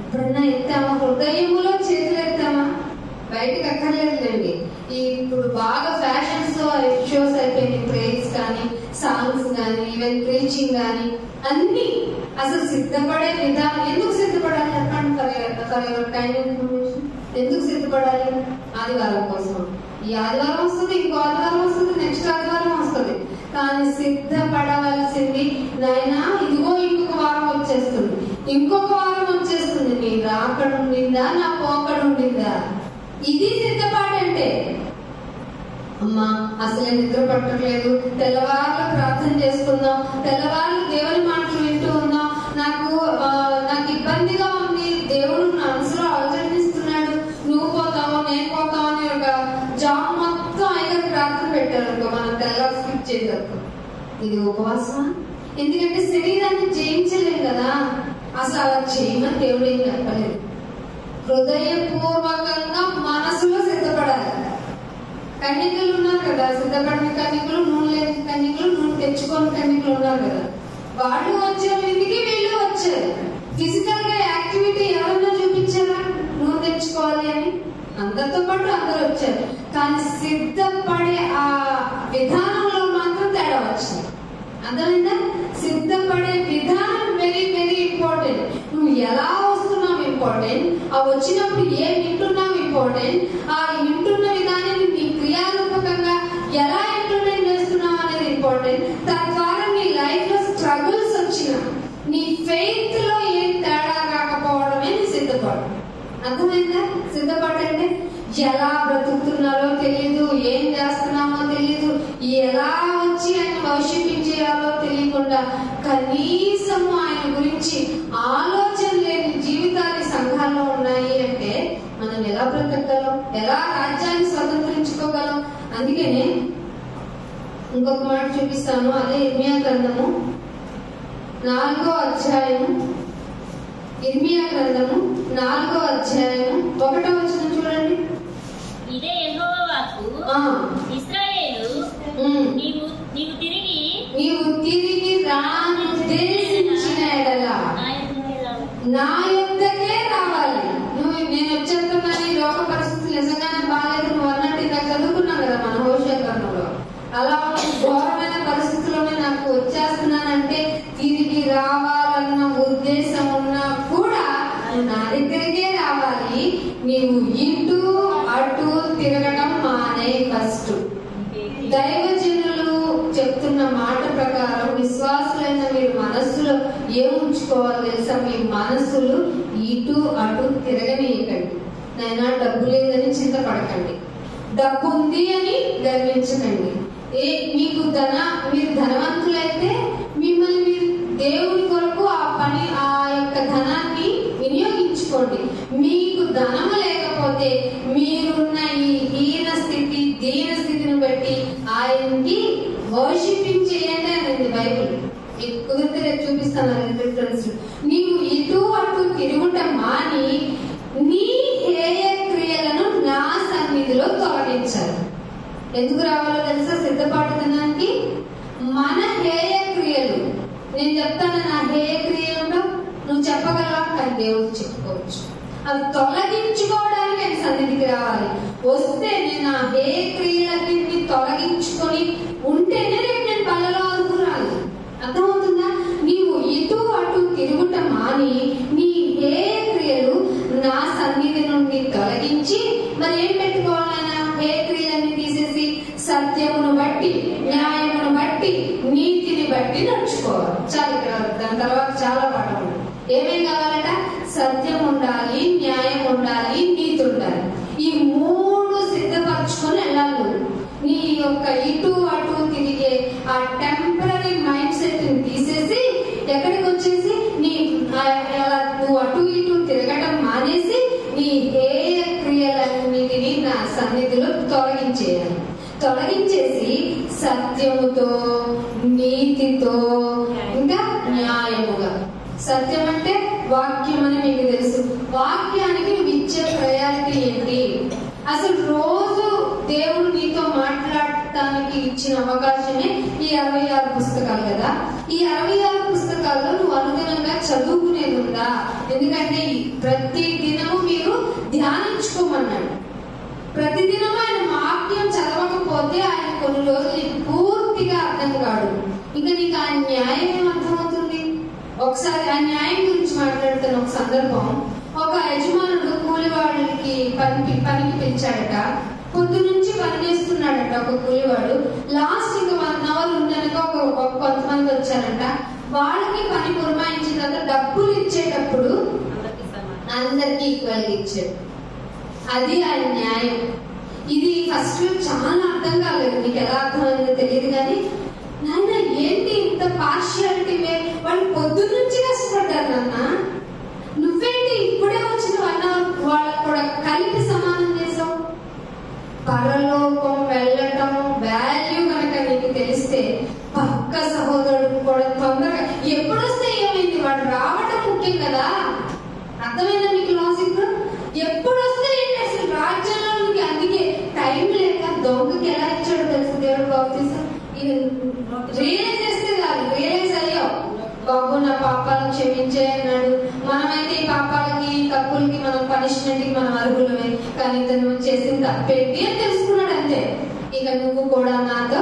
ఎప్పుడన్నా ఎత్తామా? హృదయములో చేతులు ఎత్తామా? బయటకు అక్కర్లేదులేండి. ఇప్పుడు బాగా ఫ్యాషన్స్ షోస్ అయిపోయినాయి, ప్రేయర్స్ కానీ, సాంగ్స్ కానీ, ఈవెన్ ప్రీచింగ్ కానీ అన్ని. అసలు సిద్ధపడే విధానం ఎందుకు సిద్ధపడాలి చెప్పండి? టైం ఇన్ఫర్మేషన్ ఎందుకు సిద్ధపడాలి? ఆదివారం కోసం. ఈ ఆదివారం వస్తుంది, ఇంకో ఆదివారం వస్తుంది, నెక్స్ట్ ఆదివారం వస్తుంది. కానీ సిద్ధపడవలసింది నాయనా ఇదిగో ఇంకొక వారం వచ్చేస్తుంది, ఇంకొక వారం వచ్చేస్తుంది. నీ రాకడుండిందా, నా పోకడుండిందా? ఇది సిద్ధపాటు అంటే. అమ్మా అసలే నిద్ర పట్టట్లేదు, తెల్లవారులు ప్రార్థన చేసుకుందాం, తెల్లవారులు దేవుని మాటలు వింటూ ఉందాం, నాకు ఇబ్బందిగా ఉంది, దేవుడు నా మనసులో ఆలోచనిస్తున్నాడు, నువ్వు పోతావో నేను పోతావు అని ఒక జాబ్ మొత్తం ఆయన ప్రార్థన పెట్టారు అనుకో, మనం తెల్లవారు స్కిప్ చేసేస్తాం. ఇది ఉపవాసమా? ఎందుకంటే శరీరాన్ని జయించలేం కదా. అసలు అలా చేయమని దేవుడు ఏం చెప్పలేదు. హృదయపూర్వకంగా మనసులో సిద్ధపడాలి. కన్యకలు ఉన్నారు కదా, సిద్ధపడిన కన్యకలు, నూనె లేని కన్యకలు, నూనె తెచ్చుకోని కన్యకలు ఉన్నారు కదా. వాళ్ళు వచ్చారు ఇంటికి, వీళ్ళు వచ్చారు. ఫిజికల్ గా యాక్టివిటీ ఎవరన్నా చూపించారా? నూనె తెచ్చుకో తెచ్చుకోవాలి అని. అందరితో పాటు అందరూ వచ్చారు, కానీ సిద్ధపడే ఆ విధానంలో మాత్రం తేడా వచ్చింది. అర్థమైందా? సిద్ధపడే విధానం వెరీ వెరీ ఇంపార్టెంట్. నువ్వు ఎలా వస్తున్నావు ఇంపార్టెంట్, ఆ వచ్చినప్పుడు ఏం వింటున్నావు ఇంపార్టెంట్, ఆ వింటున్న విధానాన్ని నీ క్రియారూపకంగా ఎలా ఇంప్లిమెంట్ చేస్తున్నావు అనేది ఇంపార్టెంట్. తద్వారా నీ లైఫ్ లో స్ట్రగుల్స్ వచ్చినా నీ ఫెయిత్ లో ఏం తేడా రాకపోవడమే నీ సిద్ధపడు. అర్థమైందా? సిద్ధపడంటే ఎలా బ్రతుకుతున్నారో తెలియదు, ఏం చేస్తున్నామో తెలియదు, ఎలా వచ్చి ఆయన వర్షిపించేయాలో తెలియకుండా కనీసం ఆయన గురించి ఆలోచన లేని జీవితాలు సంఘాల్లో ఉన్నాయి అంటే మనం ఎలా బ్రతకగలం, ఎలా రాజ్యాన్ని స్వతంత్రించుకోగలం? అందుకనే ఇంకొక మాట చూపిస్తాను. అదే ఇర్మియా గ్రంథము 4వ అధ్యాయము. ఇర్మియా గ్రంథము 4వ అధ్యాయము 1వ వచనం చూడండి. ఇదే యెహోవా వాక్కు, ఇశ్రాయేలు, నీవు తిరిగి రానుద్దేశించిన ఎడల నా యొద్దకే రావాలి. నేను వచ్చేస్తున్నాను, లోక పరిస్థితులు నిజంగానే బాగాలేదు, నువ్వు అన్నట్టు ఇంకా చదువుకున్నాం కదా మన హోషేయ గ్రంథంలో. అలా ఘోరమైన పరిస్థితుల్లోనే నాకు వచ్చేస్తున్నానంటే తిరిగి రావాలన్న ఉద్దేశం ఉన్నా కూడా నా దగ్గరికే రావాలి. నీవు ఇటు అటు తిరగడం మానే. ఫస్ట్ దైవజనులు చెప్తున్న మాట ప్రకారం విశ్వాసులైన మీరు మనస్సులో ఏం ఉంచుకోవాలి తెలుసా? మీ మనస్సులు ఇటు అటు తిరగనీయకండి. నైనా డబ్బు లేదని చింతపడకండి, డబ్బు ఉంది అని గర్వించకండి. మీరు ధనవంతులైతే మిమ్మల్ని మీరు దేవుని కొరకు ఆ యొక్క ధనాన్ని వినియోగించుకోండి. మీకు ధనము లేకపోతే మీరున్న ఈ దీన స్థితిని బట్టి ఆయనకి వర్షిపింగ్ చేయండి అనేది బైబుల్. కుదిరితే రేపు చూపిస్తాను రిఫరెన్స్. నీవు ఇటు అటు తిరుగుట మాని నీ హేయ క్రియలను నా సన్నిధిలో తొలగించాలి. ఎందుకు రావాలో తెలుసా? సిద్ధపడుతున్నానికి మన హేయ క్రియలు. నేను చెప్తాను నా హేయ క్రియలు నువ్వు చెప్పగలవా? కానీ దేవుడు చెప్పుకోవచ్చు. అవి తొలగించుకోవడానికి ఆయన సన్నిధికి రావాలి. వస్తే నేను ఆ హేయ క్రియలన్నింటినీ తొలగించుకొని ఉంటేనే రేపు నేను పళ్ళలో అనుకురాలి. అర్థమవుతుందా? నీవు ఇటు అటు తిరుగుట మాని నీ హేయ క్రియలు నా సన్నిధి నుండి తొలగించి మరి ఏం పెట్టుకోవాలన్నా? హేయ క్రియలన్నీ తీసేసి సత్యమును బట్టి, న్యాయమును బట్టి, నీతిని బట్టి నడుచుకోవాలి. చాలా ఇక్కడ దాని తర్వాత చాలా పాఠం ఉంది. ఏమేం కావాలట? సత్యం ఉండాలి, న్యాయం ఉండాలి, నీతి ఉండాలి. ఈ 3 సిద్ధపరచుకొని వెళ్ళాలి. నీ యొక్క ఇటు అటు తిరిగే ఆ టెంపరీ మైండ్ సెట్ ని తీసేసి ఎక్కడికి వచ్చేసి నువ్వు అటు ఇటు తిరగటం మానేసి నీ హేయ క్రియలన్నిటినీ నా సన్నిధిలో తొలగించేసి సత్యముతో, నీతితో, ఇంకా న్యాయముగా. సత్యం అంటే వాక్యం అని మీకు తెలుసు. వాక్యానికి నువ్వు ఇచ్చే ప్రయారిటీ ఏంటి? అసలు రోజు దేవుడు నీతో మాట్లాడటానికి ఇచ్చిన అవకాశమే ఈ 66 పుస్తకాలు కదా. ఈ 66 పుస్తకాల్లో నువ్వు అనుగుణంగా చదువుకునేది ఉందా? ఎందుకంటే ప్రతి దినము మీరు ధ్యానించుకోమన్నాడు. ప్రతిదినం ఆయన వాక్యం చదవకపోతే ఆయన కొన్ని రోజులు నీకు పూర్తిగా అర్థం కాదు. ఇంకా నీకు ఆ న్యాయం ఏం అర్థమవుతుంది? ఒకసారి ఆ న్యాయం గురించి మాట్లాడుతున్న ఒక సందర్భం. ఒక యజమానుడు కూలి వాళ్ళకి పనికి పిలిచాడట. పొద్దు నుంచి పని చేస్తున్నాడట ఒక కూలివాడు. లాస్ట్ ఇంకా 1 hour ఉండనక కొంతమంది వచ్చారంట. వాళ్ళకి పని పురమాయించిన తర్వాత డబ్బులు ఇచ్చేటప్పుడు అందరికి ఈక్వల్ గా ఇచ్చాడు. అది ఆయన న్యాయం. ఇది ఫస్ట్ చాలా అర్థం కాలేదు. నీకు ఎలా అర్థమైందో తెలియదు కానీ నాన్న ఏంటి ఇంత పార్షియాలిటీ? వాళ్ళు పొద్దున్న నుంచి కష్టపడ్డారు నాన్న, నువ్వేంటి ఇప్పుడే వచ్చిన 1 hour వాళ్ళకు కూడా కలిపి సమానం చేసావు? పరలోకం వెళ్ళటం వాల్యూ కనుక నీకు తెలిస్తే పక్క సహోదరుడు కూడా తొందరగా ఎప్పుడొస్తే ఏమైంది, వాడు రావటం ముఖ్యం కదా. అర్థమైందా మీకు లాజిక్? ఎప్పుడొస్తే ఏంటి అసలు రాజ్యంలో నీకు? అందుకే టైం లేక దొంగకి ఎలా ఇచ్చాడో తెలుసు దేవుడు బాప్తిసం. రియలైజ్ చేస్తే కాదు, రియలైజ్ అయ్యావు బాబు నా పాపాలను క్షమించే అన్నాడు. మనమైతే ఈ పాపాలకి తప్పులకి మనం పనిష్మెంట్ కి మనం అర్హులమే. కానీ తను చేసిన తప్పేంటి అని తెలుసుకున్నాడు అంతే. ఇక నువ్వు కూడా నాతో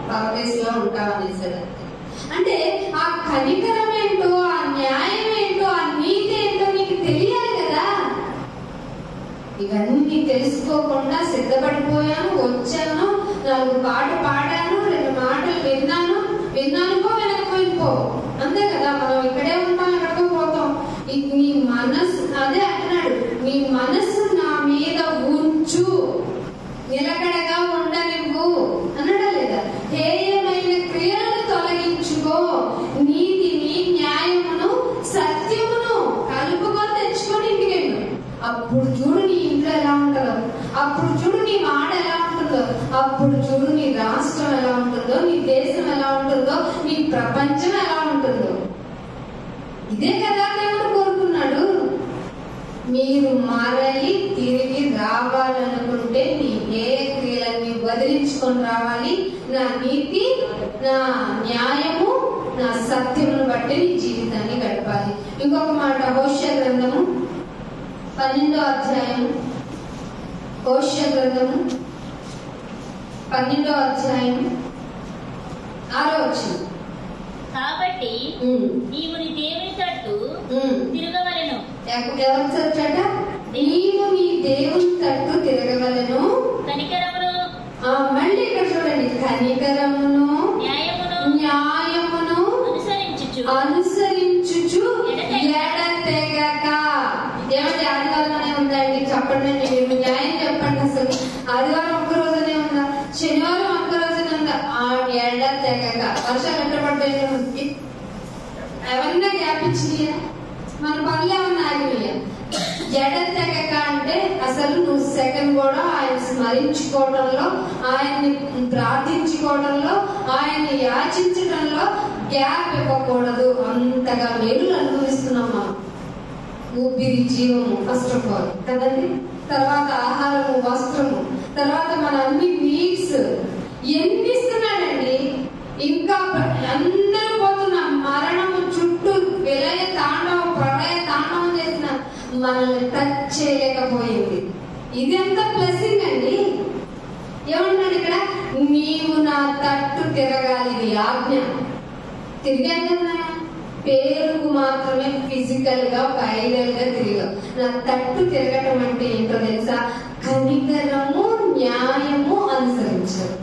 పరదేశంలో ఉంటావు అనేసాడు. అంటే ఆ కనికరం ఏంటో, ఆ న్యాయం ఏంటో, ఆ నీతి ఏంటో నీకు తెలియాలి కదా. ఇవన్నీ తెలుసుకోకుండా సిద్ధపడిపోయాను, వచ్చాను, 4 పాటలు పాడాను, 2 మాటలు విన్నాను పో వెనకపోయిపో అంతే కదా. మనం ఇక్కడే ఉంటాం, ఎక్కడికో పోతాం. నీ మనసు అదే అంటున్నాడు, నీ మనసు నా మీద ఉంచు, నిలకడగా ఉండనివ్వు అన్నాడా లేదా. హేయమైన క్రియలను తొలగించుకో, నీతిని న్యాయమును సత్యమును కలుపుకొని తెచ్చుకొని ఇంటికి వెళ్ళు. అప్పుడు చూడు నీ ఇంట్లో ఎలా ఉంటుందో, అప్పుడు చూడు నీ మాట ఎలా ఉంటుందో, అప్పుడు చూడు నీ రాష్ట్రం ఎలా ఉంటుందో, నీ దేశం ఎలా ఉంటుందో, నీ ప్రపంచం ఎలా ఉంటుందో. ఇదే కదా దేవుడు కోరుకున్నాడు. మీరు మరలి తిరిగి రావాలనుకుంటే నీ ఏ క్రియలన్నీ వదిలించుకొని రావాలి. నా నీతి, నా న్యాయము, నా సత్యమును బట్టి నీ జీవితాన్ని గడపాలి. ఇంకొక మాట హోషేయ గ్రంథము 12వ అధ్యాయం, హోషేయ గ్రంథము 12వ అధ్యాయం 6వ వచనం. కాబట్టి నీవు నీ దేవుని తట్టు తిరగవలెను. ఎవరు చచ్చట? నీవు నీ దేవుని తట్టు తిరగవలెను. కనికరమును, మళ్ళీ ఇక్కడ చూడండి, కనికరమును న్యాయమును అనుసరించుచు ఎడతెగక. ఏమంటే ఆదివారం ఉందండి, చెప్పండి, మీరు న్యాయం చెప్పండి. అసలు ఆదివారం ఒక్క రోజునే ఉందా, శనివారం ఒక్క రోజునే ఉందా? ఎడతెగక. వర్షాలు ఎట్లా పడ్డాయి? ఎవరన్నా గ్యాప్ ఇచ్చినాయా? మన పనులు ఏమన్నా ఆగినాయా? ఎడతెగక అంటే అసలు నువ్వు సెకండ్ కూడా ఆయన స్మరించుకోవడంలో, ఆయన్ని ప్రార్థించుకోవడంలో, ఆయన్ని యాచించడంలో గ్యాప్ ఇవ్వకూడదు. అంతగా మేలు అనుభవిస్తున్నాం మనం. ఊపిరి, జీవము ఫస్ట్ ఆఫ్ ఆల్ కదండి, తర్వాత ఆహారము, వస్త్రము, తర్వాత మన అన్ని నీడ్స్ ఎన్ని ఇస్తున్నాడండి. ఇంకా అందరూ పోతున్నాం. మరణము చుట్టూ విలయ తాండవం, ప్రళయ తాండవం చేసిన మనల్ని టచ్ చేయలేకపోయింది. ఇది ఎంత బ్లెస్సింగ్ అండి. ఏమంటున్నాడు ఇక్కడ? నీవు నా తట్టు తిరగాలి. ఇది ఆజ్ఞ. తిరిగాను కదా, పేరుకు మాత్రమే ఫిజికల్ గా, ఒక ఐడియల్ గా తిరిగావు. నా తట్టు తిరగటం అంటే ఏంటో తెలుసా? కనికరము న్యాయము అనుసరించడం.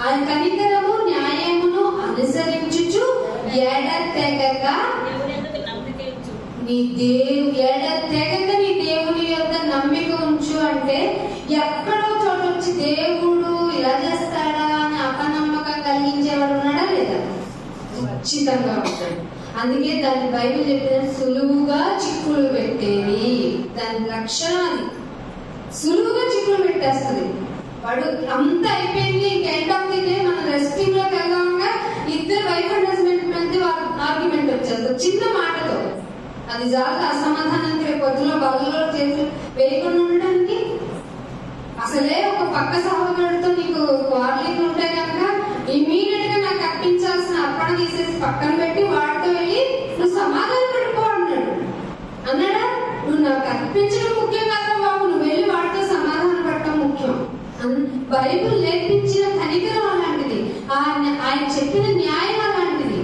ఆ కనికరము న్యాయమును అనుసరించుచు ఎడతెగక నీ ఎడతెగక నీ దేవుని యొక్క నమ్మిక ఉంచు. అంటే ఎక్కడో చోట వచ్చి దేవుడు ఇలా చేస్తాడా అని అపనమ్మకం కలిగించేవాడు ఉన్నాడా లేదా? ఖచ్చితంగా ఉంటాడు. అందుకే దాని బైబిల్ చెప్పిన సులువుగా చిక్కులు పెట్టేవి. దాని లక్షణం అది. సులువుగా చిక్కులు పెట్టేస్తుంది. వాడు అంత అయిపోయింది, ఇంకా ఎండ్ ఆఫ్ ది డే మన రెస్టింగ్ లోకి వెళ్ళగా ఇద్దరు వైఫ్ అండ్ హస్బెండ్ మధ్య ఆర్గ్యుమెంట్ వచ్చేస్తుంది చిన్న మాటతో. అది చాలా అసమాధానానికి రేపు పొద్దులో బలలో చేసి వేయకుండా ఉండడానికి. అసలే ఒక పక్క సహోదరుడితో నీకు వార్లింగ్ ఉంటే కనుక ఇమీడియట్ గా నాకు అర్పించాల్సిన అర్పణ తీసేసి పక్కన పెట్టి వాడితో వెళ్ళి నువ్వు సమాధానం పడిపో అన్నాడు. అన్నాడా? నువ్వు నాకు అర్పించడం ముఖ్యం కాదా బాబు, నువ్వు వెళ్ళి వాడితో సమాధానం పడటం ముఖ్యం. బైబుల్ నేర్పించిన కనికరం అలాంటిది. ఆయన చెప్పిన న్యాయం అలాంటిది.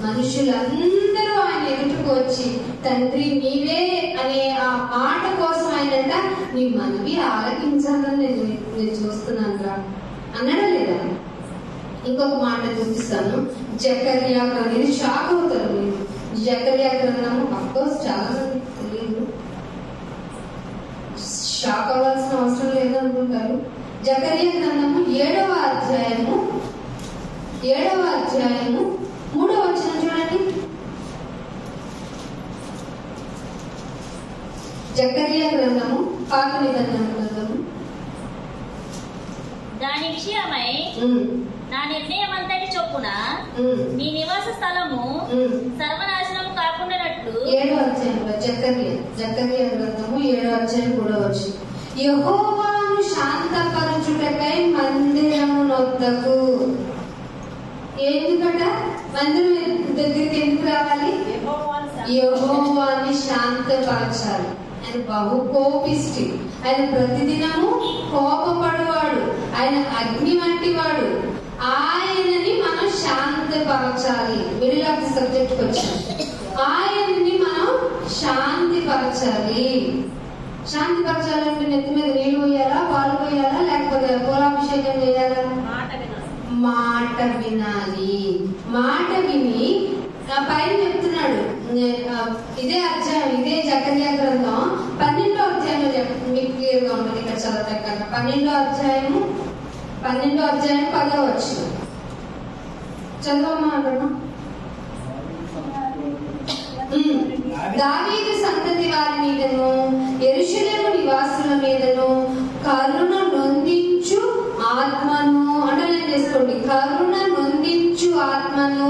మనుషులందరూ ఆయన ఎదుటికి వచ్చి తండ్రి నీవే అనే ఆ మాట కోసం ఆయనంట నీ మనవి ఆలకించాలని నేను చూస్తున్నాను రా అన్నాడా లేదా? ఇంకొక మాట చూపిస్తాను. జకర్యా గ్రంథం. ఇది షాక్ అవుతారు మీరు. జకర్యా గ్రంథము అఫ్కోర్స్ చాలా మంది తెలియదు, షాక్ అవ్వాల్సిన అవసరం లేదనుకుంటారు. జకర్యా గ్రంథము 7వ అధ్యాయము 3వ వచనం చూడండి. జకర్యా గ్రంథము, పాత నిబంధన గ్రంథము. దాని విషయమై నా నిర్ణయం అంతటి చొప్పున నీ నివాస స్థలము సర్వనాశనం కాకుండానట్లు 7వ అధ్యాయంలో జకర్యా గ్రంథము 7వ అధ్యాయం 3వ వచనం. యెహోవాను శాంతపరచుటకై మందిరమునొద్దకు. ఎందుకట మందిరం దగ్గరికి ఎందుకు రావాలి? యెహోవాని శాంతపరచాలి. ఆయన బహు కోపిష్టి, ఆయన ప్రతిదినము కోపపడువాడు, ఆయన అగ్ని వంటి వాడు. ఆయనని మనం శాంతిపరచాలి. మిడిల్ ఆఫ్ ది సబ్జెక్ట్ వచ్చాం. ఆయనని మనం శాంతిపరచాలి. శాంతిపరచాలంటే నెత్తి మీద నీళ్లు పోయాలా, పాలు పోయాలా, లేకపోతే పూలాభిషేకం చేయాలా? మాట వినాలి. మాట విని పైన చెప్తున్నాడు. ఇదే అధ్యాయం, ఇదే జకర్యా గ్రంథం 12వ అధ్యాయంలో మీకు క్లియర్ గా ఉంటుంది. ఇక్కడ చదవటం 12వ అధ్యాయం 10వ వచనం చదవమ్మా అంటున్నా. దావీదు సంతతి వారి మీదను యెరూషలేము నివాసుల మీదను కరుణ నొందించు ఆత్మను అండర్లైన్ చేసుకోండి. కరుణ నొందించు ఆత్మను,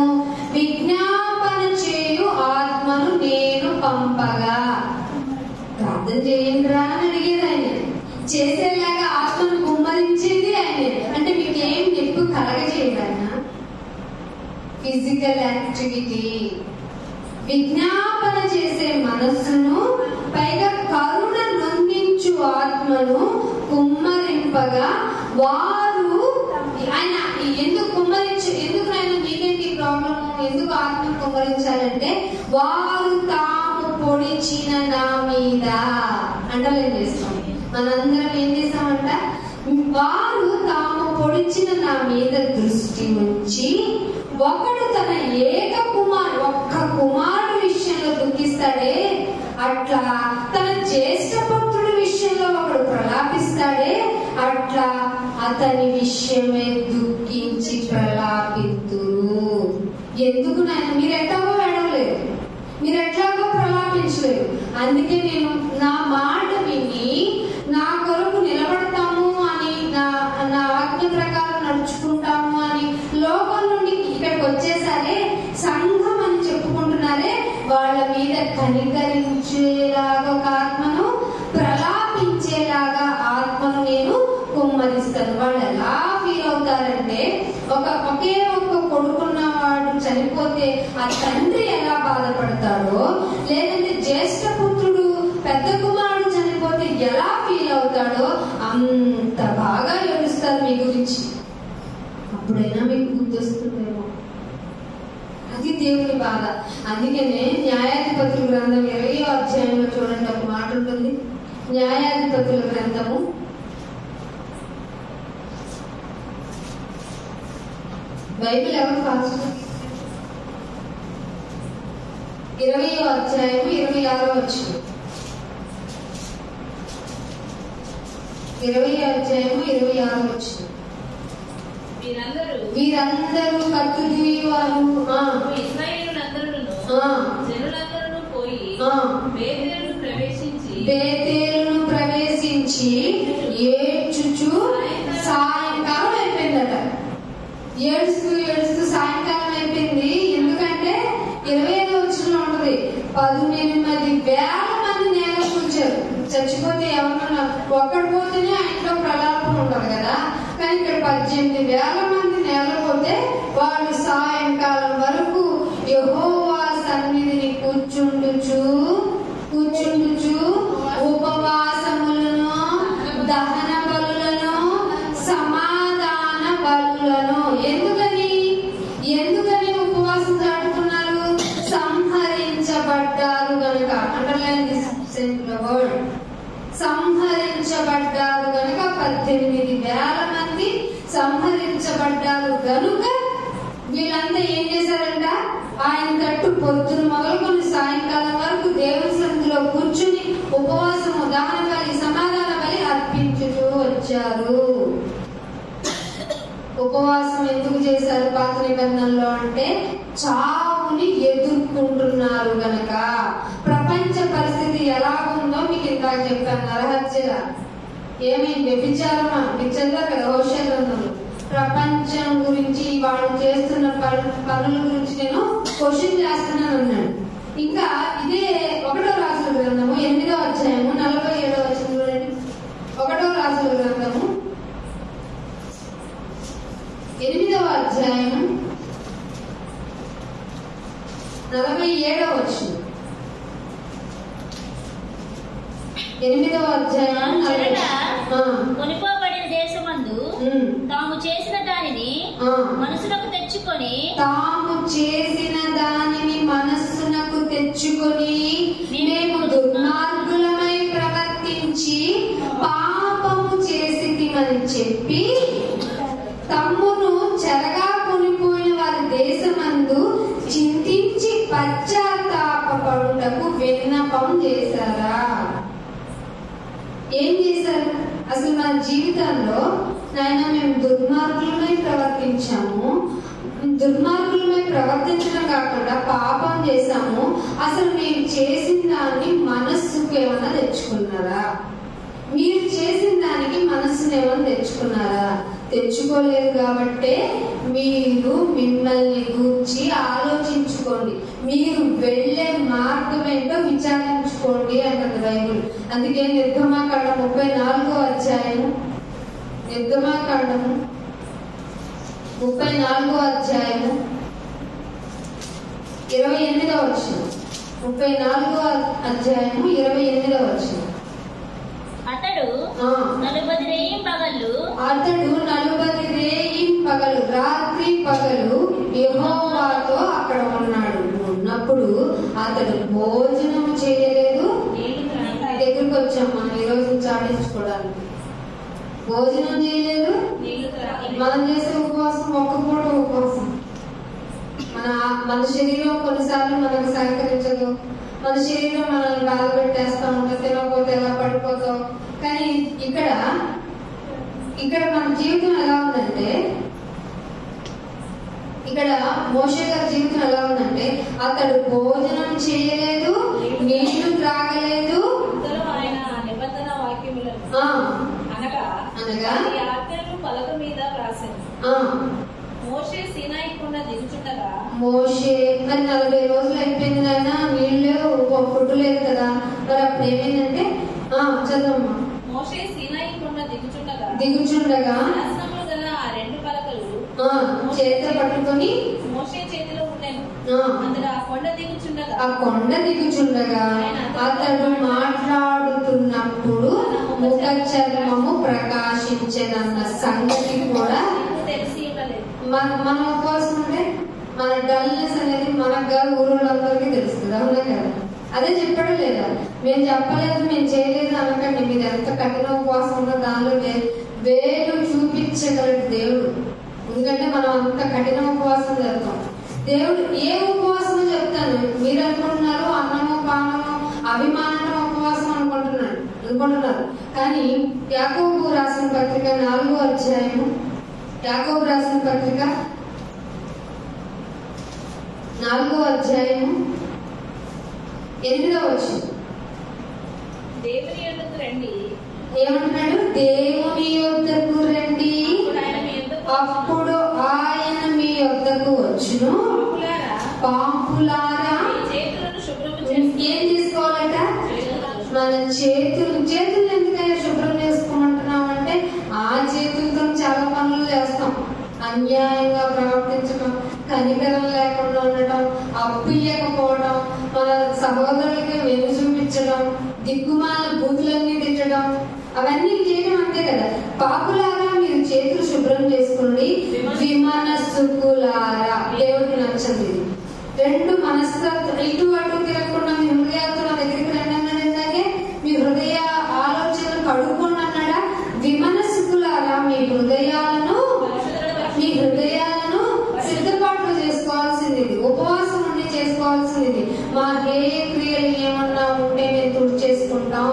విజ్ఞాపన చేయు ఆత్మను నేను పంపగా. ప్రార్థన చేయండి రా అని అడిగేది ఆయన. చేసేలాగా ఆత్మను కుమ్మరించేది ఆయన. అంటే మీకేం నొప్పి కలగజేయదు ఆయన. ఫిజికల్ యాక్టివిటీ, విజ్ఞాపన చేసే మనస్సును, పైగా కరుణ నొందించు ఆత్మను కుమ్మరింపగా వారు ఆయన ఎందుకు ఆయన మీకేంటి ప్రాబ్లం? ఎందుకు ఆత్మను కుమ్మరించాలంటే వారు తాము పొడిచిన నా మీద అండర్లైన్ చేస్తాం. మనందరం ఏం చేస్తామంట? వారు తాము పొడిచిన నా మీద దృష్టి ఉంచి ఒకడు తన ఒక్క కుమారుడు విషయంలో దుఃఖిస్తాడే, అట్లా తన జ్యేష్ఠ పుత్రుడి విషయంలో ఒకడు ప్రలాపిస్తాడే, అట్లా అతని విషయమే దుఃఖించి ప్రలాపిద్దురు. ఎందుకు నాయన? మీరు ఎట్లాగో ఏడవలేదు, మీరు ఎట్లాగో ప్రలాపించలేదు. అందుకే నేను నా మాట విని నా కొరకు నిలబడతాము అని, నా ఆజ్ఞ ప్రకారం నడుచుకుంటాము అని లోకం నుండి ఇక్కడికి వచ్చేసరే, సంఘం అని చెప్పుకుంటున్నారే, వాళ్ళ మీద కనికరించేలాగా ఒక ఆత్మను, ప్రలాపించేలాగా ఆత్మను నేను కుమ్మరిస్తాను. వాళ్ళు ఎలా ఫీల్ అవుతారంటే, ఒకే ఒక్క కొడుకున్నవాడు చనిపోతే ఆ తండ్రి ఎలా బాధపడతాడో, లేదంటే జ్యేష్ఠ పుత్రుడు పెద్ద కుమారుడు చనిపోతే ఎలా ఫీల్ అవుతాడో అంత బాగా ఏడుస్తారు మీ గురించి. అప్పుడైనా మీకు గుర్తొస్తుందేమో. అది దేవుని బాధ. అందుకనే న్యాయాధిపతుల గ్రంథం 20వ అధ్యాయంలో చూడండి, ఒక మాట ఉంటుంది. న్యాయాధిపతుల గ్రంథము 20వ అధ్యాయం 26వ వచనం. 20వ అధ్యాయం 26వ వచనం. వీరందరూ కత్తులు వారు జనులందరూ పోయి బేతేలును ప్రవేశించి ఏడ్చుచు సాయంకాలం అయిపోయిందట. ఏడుస్తూ సాయంకాలం అయిపోయింది. ఎందుకంటే 25వ వచనంలో ఉంటది, 18,000 మంది నేల కూర్చారు. చచ్చిపోతే ఎవరన్నా ఒక్కడు పోతేనే ఆ ఇంట్లో ప్రలాపం ఉండదు కదా. కానీ ఇక్కడ 18,000 మంది నేల పోతే వాళ్ళు సాయంకాలం వరకు యెహోవా సన్నిధిని కూర్చుండుచు ఉపవాసములను, దహన బలులను, సమాధాన బలులను. ఎందుకని ఉపవాసం దాటుకున్నారు? సంహరించబడ్డారు గనుక. Underline this word. సంహరించబడ్డారు గనుక 18,000 మంది సంహరించబడ్డారు గనుక వీళ్ళంతా ఏం చేశారంట? ఆయన తట్టు పొద్దున మొదలుకొని సాయంకాలం వరకు దేవుని సన్నిధిలో కూర్చుని ఉపవాసము, దహన బలి, సమాధాన బలి అర్పించుతూ వచ్చారు. ఉపవాసం ఎందుకు చేశారు పాత నిబంధనలో అంటే, చావుని ఎదుర్కొంటున్నారు గనక. ప్రపంచ పరిస్థితి ఎలా ఉందో మీకు ఇందాక చెప్పాను. నరహత్య ఏమైంది? వ్యభిచారమా? మీకు చదివారు కదా హోషేయ గ్రంథంలో. ప్రపంచం గురించి, వాళ్ళు చేస్తున్న పనుల గురించి నేను క్వశ్చన్ చేస్తున్నాను అన్నాడు. ఇంకా ఇదే 1వ రాజుల గ్రంథము 8వ అధ్యాయము 47వ వచనం చూడండి. 1వ రాజుల గ్రంథము 8వ అధ్యాయము మనసునకు తెచ్చుకొని, తాము చేసిన దానిని మనస్సునకు తెచ్చుకొని, మేము దుర్మార్గులమై ప్రవర్తించి పాపము చేసితిమని చెప్పి తమ్మును చెరగా కొనిపోయిన వారి దేశమందు చింతించి పశ్చాత్తాపపడుటకు విన్నపం చేశారా? ఏం చేశారు? అసలు మన జీవితంలో నాయన మేము దుర్మార్గులమై ప్రవర్తించాము, దుర్మార్గులమై ప్రవర్తించడం కాకుండా పాపం చేశాము. అసలు మేము చేసిన దాన్ని మనస్సుకు ఏమన్నా తెచ్చుకున్నారా? మీరు చేసిన దానికి మనస్సును ఏమన్నా తెచ్చుకున్నారా? తెచ్చుకోలేదు కాబట్టే మీరు మిమ్మల్ని గురించి ఆలోచించుకోండి, మీరు వెళ్లే మార్గం ఏంటో విచారించుకోండి అంటుంది బైబిల్. అందుకే నిర్గమాకాండం 34వ అధ్యాయము, నిర్గమాకాండము 34వ అధ్యాయము 28వ వచనం, 34వ అధ్యాయము 28వ వచనం. అతడు 40 రేయిం పగలు రాత్రి పగలు యెహోవాతో అక్కడ ఉన్నప్పుడు అతడు భోజనం చేయలేదు. దగ్గరికి వచ్చాం మనం ఈ రోజు చాటించుకోవడానికి. భోజనం చేయలేదు. మనం చేసే ఉపవాసం ఒక్క పూట ఉపవాసం. మన శరీరం కొన్నిసార్లు మనకు సహకరించదు, మన శరీరం మనల్ని బాధ పెట్టేస్తా ఉంటుంది, తినకపోతే ఎలా పడిపోతాం. కానీ ఇక్కడ మన జీవితం ఎలా ఉందంటే, ఇక్కడ మోషే గారి జీవితం ఎలా ఉందంటే అతడు భోజనం చేయలేదు, నీళ్లు త్రాగలేదు. అనగా పలక మీద రాశాను. మోషే సీనాయి కొండ దిగుచుండగా, మోషే మరి 40 రోజులు అయిపోయింది ఆయన, నీళ్ళు ఫుడ్ లేదు కదా. మరి అప్పుడు ఏమైందంటే చదవమ్మా. మోషే సీనాయి కొండ దిగుచుండగా గల ఆ 2 పలకలు చేత పట్టుకొని మోషే చేతిలో ఉండేను. అతడు ఆ కొండ దిగుచుండగా అతడు మాట్లాడుతున్నప్పుడు ముఖ చర్మము ప్రకాశించేదన్న సంగతి కూడా తెలిసి ఇవ్వలేదు. మన ఉపవాసం అంటే మన డల్నెస్ అనేది మనకు ఊరోళ్ళందరికీ తెలుస్తుంది, అవునా కదా? అదే చెప్పడం లేదా? మేము చెప్పలేదు, మేము చేయలేదు అనకండి. మీరు ఎంత కఠిన ఉపవాసం ఉందో దానిలో వేలు చూపించగలడు దేవుడు. ఎందుకంటే మనం అంత కఠిన ఉపవాసం జరుగుతాం. దేవుడు ఏ ఉపవాసం చెప్తాను, మీరు అనుకుంటున్నారు అన్నము పానము అభిమానం ఉపవాసం అనుకుంటున్నారు. కానీ యాకోబు రాసిన పత్రిక 4వ అధ్యాయము, యాకోబు రాసిన పత్రిక 4వ అధ్యాయము 8వ వచనం. దేవుని యొద్దకు రండి. ఏమంటున్నాడు? దేవుని యొద్దకు రండి, అప్పుడు ఆయన మీ యొద్దకు వచ్చును. పాపులారా ఏం చేసుకోవాలట? మన చేతులు ఎందుకైనా శుభ్రం చేసుకోమంటున్నామంటే ఆ చేతులతో చాలా పనులు చేస్తాం. అన్యాయంగా ప్రవర్తించడం, కనికరం లేకుండా ఉండటం, అప్పు ఇవ్వకపోవడం, మన సహోదరులకి వెను చూపించడం, దిక్కుమాల బూతులన్నీ తిట్టడం, అవన్నీ చేయడం అంతే కదా. పాపులారా మీరు చేతులు శుభ్రం చేసుకోండి, విమనస్సుకులారా. దేవుడికి నచ్చండి. 2 మనస్తత్వం ఇటు అటు తిరగకుండా మీ హృదయాలతో నా దగ్గరికి రండి అన్నాడు. ఏంటంటే మీ హృదయ ఆలోచనలు కడుక్కోండి అన్నాడా? విమనస్సుకులారా మీ హృదయాలను సిద్ధపాట్లు చేసుకోవాల్సింది, ఉపవాసం ఉండి చేసుకోవాల్సింది. మా హేయ క్రియలు ఏమన్నా ఉంటే మేము తుడిచేసుకుంటాం,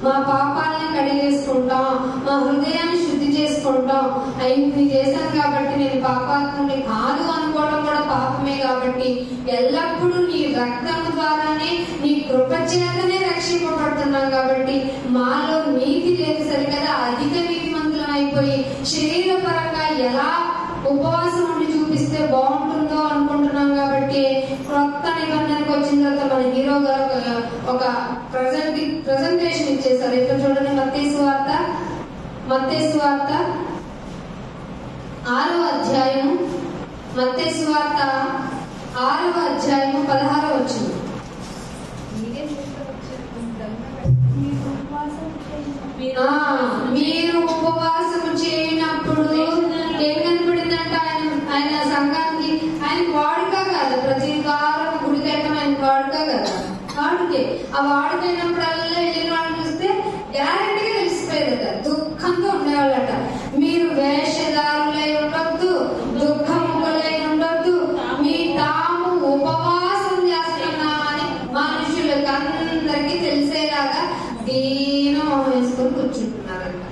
మా పాపాలని కడిగేసుకుంటాం, మా హృదయాన్ని శుద్ధి చేసుకుంటాం. ఇవి చేశాను కాబట్టి నేను పాపాత్ముని కాదు అనుకోవడం కూడా పాపమే. కాబట్టి ఎల్లప్పుడూ నీ రక్తం ద్వారానే, నీ కృప చేతనే రక్షింపబడుతున్నాం. కాబట్టి మాలో నీతి లేదు సరికదా, అధిక నీతిమంతులం అయిపోయి శరీరపరంగా ఎలా ఉపవాసం ఉండి చూపిస్తే బాగుంటుందో అనుకుంటున్నాం. కాబట్టి క్రొత్త నిబంధనకు వచ్చిన తర్వాత మన హీరో గారు ఒక ప్రజెంటేషన్ ఇచ్చేసారు. ఇక్కడ చూడండి, మత్తయి సువార్త 6వ అధ్యాయము, మత్తయి సువార్త 6వ అధ్యాయము 16వ వచనం. మీరు ఉపవాసము చేయనప్పుడు ఏం కనపడిందంట? ఆయన ఆయన సంఘానికి ఆయన వాడుక కదా, ప్రతి వారం గుడికి వెళ్ళడం ఆయన వాడుక కదా, వాడుకే. ఆ వాడుకైనప్పుడల్లా వెళ్ళిన వాళ్ళు చూస్తే గ్యారెంటీగా తెలిసిపోయేదట, దుఃఖంతో ఉండేవాళ్ళట. మీరు వేషధారులై ఉండొద్దు, దుఃఖములై ఉండొద్దు, మీ తాము ఉపవాసం చేస్తున్నామని మనుషులకు అందరికీ తెలిసేలాగా దీనం వేసుకొని కూర్చుంటున్నారంట,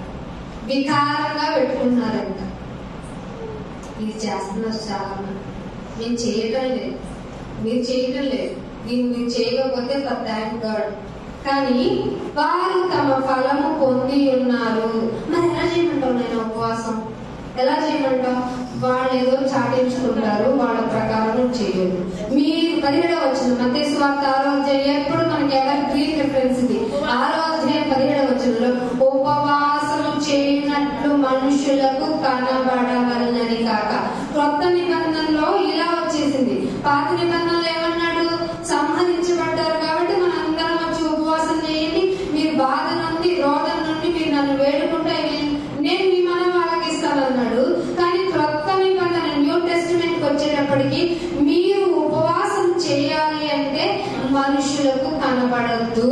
వికారంగా పెట్టుకుంటున్నారంట. ఇది చేస్తున్నారు చాలా. మేము చేయటం లేదు, మీరు చేయటం లేదు, దీన్ని మీరు చేయకపోతే థ్యాంక్ గాడ్. కానీ వారు తమ ఫలము పొంది ఉన్నారు. మరి ఎలా చేయమంటావు నేను ఉపవాసం? ఎలా చేయమంటావు? వాళ్ళు ఏదో చాటించుకుంటారు, వాళ్ళ ప్రకారం చేయదు. మీరు 17వ వచనం మత్తయి సువార్త 6వ అధ్యాయం, ఎప్పుడు మనకి ఎవరి గ్రీన్ రిఫరెన్స్ ఇది. 6వ అధ్యాయం 17వ వచనంలో ఉపవాసము చేయనట్లు మనుషులకు కనబడవలనని కాక, కొత్త నిబంధనలో ఇలా వచ్చేసింది. పాత నిబంధనలో ఏమన్నాడు? సంహరించబడ్డారు కాబట్టి మనందరం వచ్చి ఉపవాసం చేయండి, మీరు బాధ నుండి రోదన నుండి మీరు నన్ను వేడుకుంటే నేను మీ మనం వాళ్ళకి ఇస్తానన్నాడు. కానీ కొత్త నిబంధన న్యూ టెస్టిమెంట్ వచ్చేటప్పటికి మీరు ఉపవాసం చేయాలి అంటే మనుషులకు కనబడద్దు.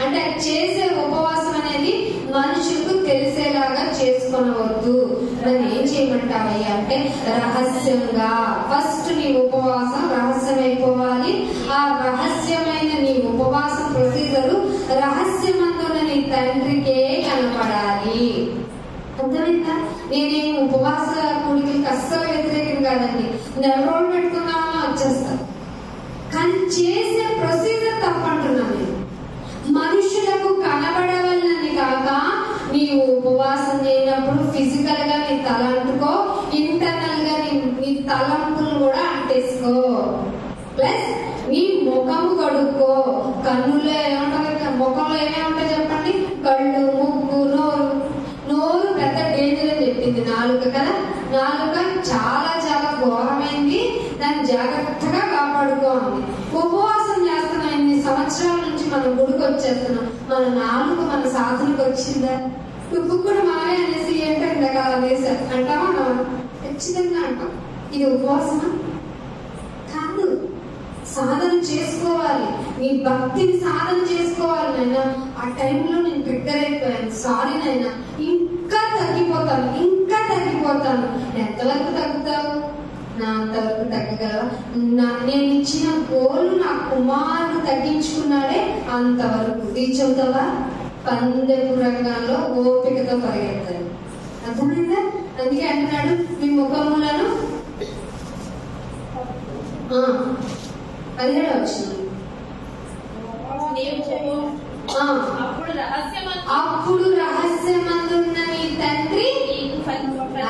అంటే చేసే ఉపవాసం అనేది మనుషులకు తెలిసేలాగా చేసుకొనవద్దు. మరి ఏం చేయమంటావయ్యా అంటే రహస్యంగా. ఫస్ట్ నీ ఉపవాసం రహస్యమైపోవాలి. ఆ రహస్యమైన నీ ఉపవాసం ప్రొసీజరు రహస్యమందున్న నీ తండ్రికే కనపడాలి. అర్థమైందా? నేనేం ఉపవాస కూడికలకి అస్సలు వ్యతిరేకం కాదండి. నెల రోజులు పెట్టుకున్నామో వచ్చేస్తాం, కానీ చేసే ప్రొసీజర్ తప్పంటున్నాను నేను. మనుషులకు కనబడవలనని కాక, నీవు ఉపవాసం చేయనప్పుడు ఫిజికల్ గా నీ తల అంటుకో, ఇంటర్నల్ గా నీ తలంపులు కూడా అంటేసుకో, ప్లస్ నీ ముఖము కడుక్కో. కన్నులో ఏమంటారు, ముఖంలో ఏమేమి ఉంటాయి చెప్పండి? కళ్ళు, ముక్కు, నోరు. నోరు పెద్ద డేంజర్ అని చెప్పింది. నాలుక కదా, నాలుక చాలా చాలా ఘోరమైంది, దాన్ని జాగ్రత్తగా కాపాడుకోవాలి. ఉపవాసం చేస్తున్నాం ఇన్ని సంవత్సరాల నుంచి, మనం గుడికి వచ్చేస్తున్నాం, మన నాలుక మన సాధనకు వచ్చిందా? ఉప్పు కూడా మనమే అనేసి ఏంటో ఇంతకాలం వేశారు అంటామా? ఖచ్చితంగా అంటాం. ఇది ఉపవాసమా? కాదు. సాధన చేసుకోవాలి, నీ భక్తిని సాధన చేసుకోవాలి. నాయన ఆ టైంలో నేను ప్రిపేర్ అయిపోయాను, సారీ నాయన, ఇంకా తగ్గిపోతాను, ఇంకా తగ్గిపోతాను. ఎంతవరకు తగ్గుతావు? నా అంతవరకు తగ్గగలవా? నేను ఇచ్చిన గోల్ నా కుమారుడు తగ్గించుకున్నాడే, అంతవరకు రీచ్ అవుతావా? పందెపు రంగంలో ఓపికతో పరిగెత్తాలి. అర్థమైందా? అందుకే అంటున్నాడు మీ ముఖములను 17వ వచనం, అప్పుడు రహస్యమందున్న నీ తండ్రి.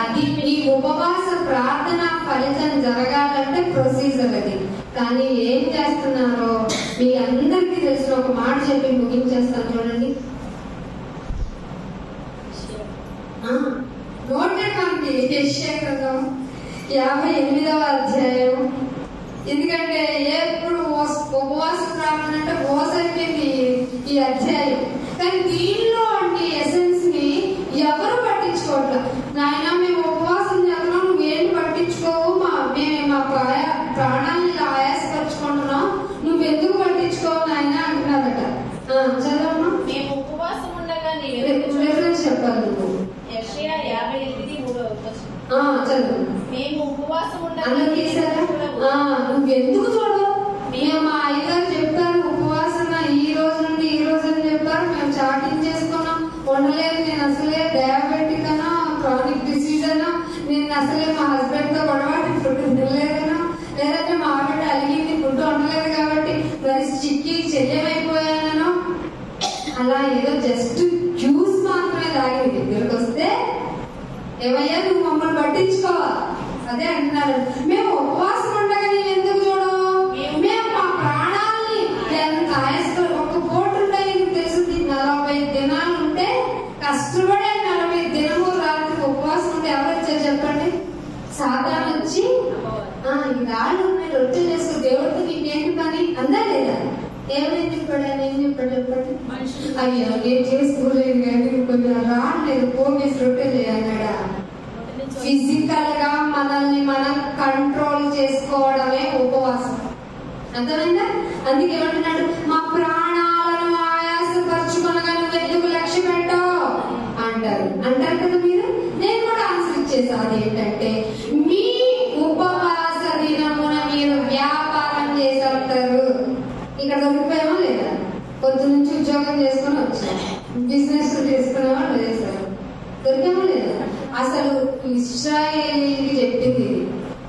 అది ఈ ఉపవాస ప్రార్థన ఫలితం జరగాలంటే ప్రొసీజర్ అది. కానీ ఏం చేస్తున్నారో మీ అందరికీ తెలిసిన ఒక మాట చెప్పి ముగించేస్తాను చూడండి. నోటెడ్ మనకి యెషయా గ్రంథం 58వ అధ్యాయం. ఎందుకంటే ఎప్పుడు ఉపవాస ప్రార్థన అంటే అయిపోయింది ఈ అధ్యాయం, కానీ దీనిలో అంటే ఎసెన్స్ ని ఎవరు పట్టించుకోవట్లేదు. నాయన మేము ఉపవాసం చేస్తున్నాం, నువ్వేం పట్టించుకోవు, మేము మా ప్రాణాలను ఆయాసపరుచుకుంటున్నాం, నువ్వెందుకు పట్టించుకోవు నాయన అంటున్నారట. చదవమ్మా. మేము ఉపవాసం ఉండగా చెప్పాలి నువ్వు. యెషయా 58:3 చదువు. మేము ఉపవాసం ఉండగా నువ్వెందుకు చూడవు? మేము మా అయ్యగారు చెప్పారు ఉపవాసం ఈ రోజు నుండి ఈ రోజు అని చెప్పారు, మేము చాటింగ్ చేసుకున్నాం, ఉండలేదు. నేను అసలే డయాబెటిక్ అనా, క్రానిక్ డిసీజ్ అనా, నేను అసలే మా హస్బెండ్ తో గొడవ ఫుడ్ తినలేదనా, లేదంటే మా ఆవిడ అలిగింది ఫుడ్ ఉండలేదు కాబట్టి మరి చిక్కి చెల్లెమైపోయానో, అలా ఏదో జస్ట్ జ్యూస్ మాత్రమే తాగి దగ్గరకు వస్తే ఏమయ్యా నువ్వు మమ్మల్ని పట్టించుకోవాలి. అదే అంటున్నారు, మేము ఉపవాసం ఉండగా నేను ఎందుకు చూడవు? మేము మా ప్రాణాలని ఎంత ఆయాసపడి ఒక పూట ఉంటే నీకు తెలుస్తుంది. 40 దినాలు ఉంటే కష్టపడే 40 దినము రాత్రి ఉపవాసం ఉంటే ఎవరు వచ్చారు చెప్పండి? సాధారణ వచ్చి ఈ రాళ్ళు ఉన్నాయి, రొట్టె చేసుకో, దేవుడితో నీకేంటి పని అందా లేదా? ఏమేమి చెప్పాడు ఆయన? ఏం చెప్పాడు చెప్పండి? అయ్యో నేను చేసుకోలేదు కానీ కొన్ని రాళ్ళు లేదు, పోగేసి రొట్టె చేయన్నాడా? ఫిజికల్ గా మనల్ని మనం కంట్రోల్ చేసుకోవడమే ఉపవాసం. అర్థమైందా? అందుకే ఏమంటున్నాడు, మా ప్రాణాలను ఆయాసపరచుకొనగా నువ్వు ఎందుకు లక్ష్య పెట్టావు అంటారు కదా మీరు. నేను కూడా ఆన్సర్ ఇచ్చేసా. అదేంటంటే, మీ ఉపవాస దినమున మీరు వ్యాపారం చేసేస్తారు. ఇక్కడ దొరికిపోయామా లేదా? పొద్దు నుంచి ఉద్యోగం చేసుకుని వచ్చారు, బిజినెస్ చేసుకునే వాళ్ళు చేశారు, దొరికామా లేదా? అసలు ఇశ్రాయేలీయులకి చెప్పింది ఇది.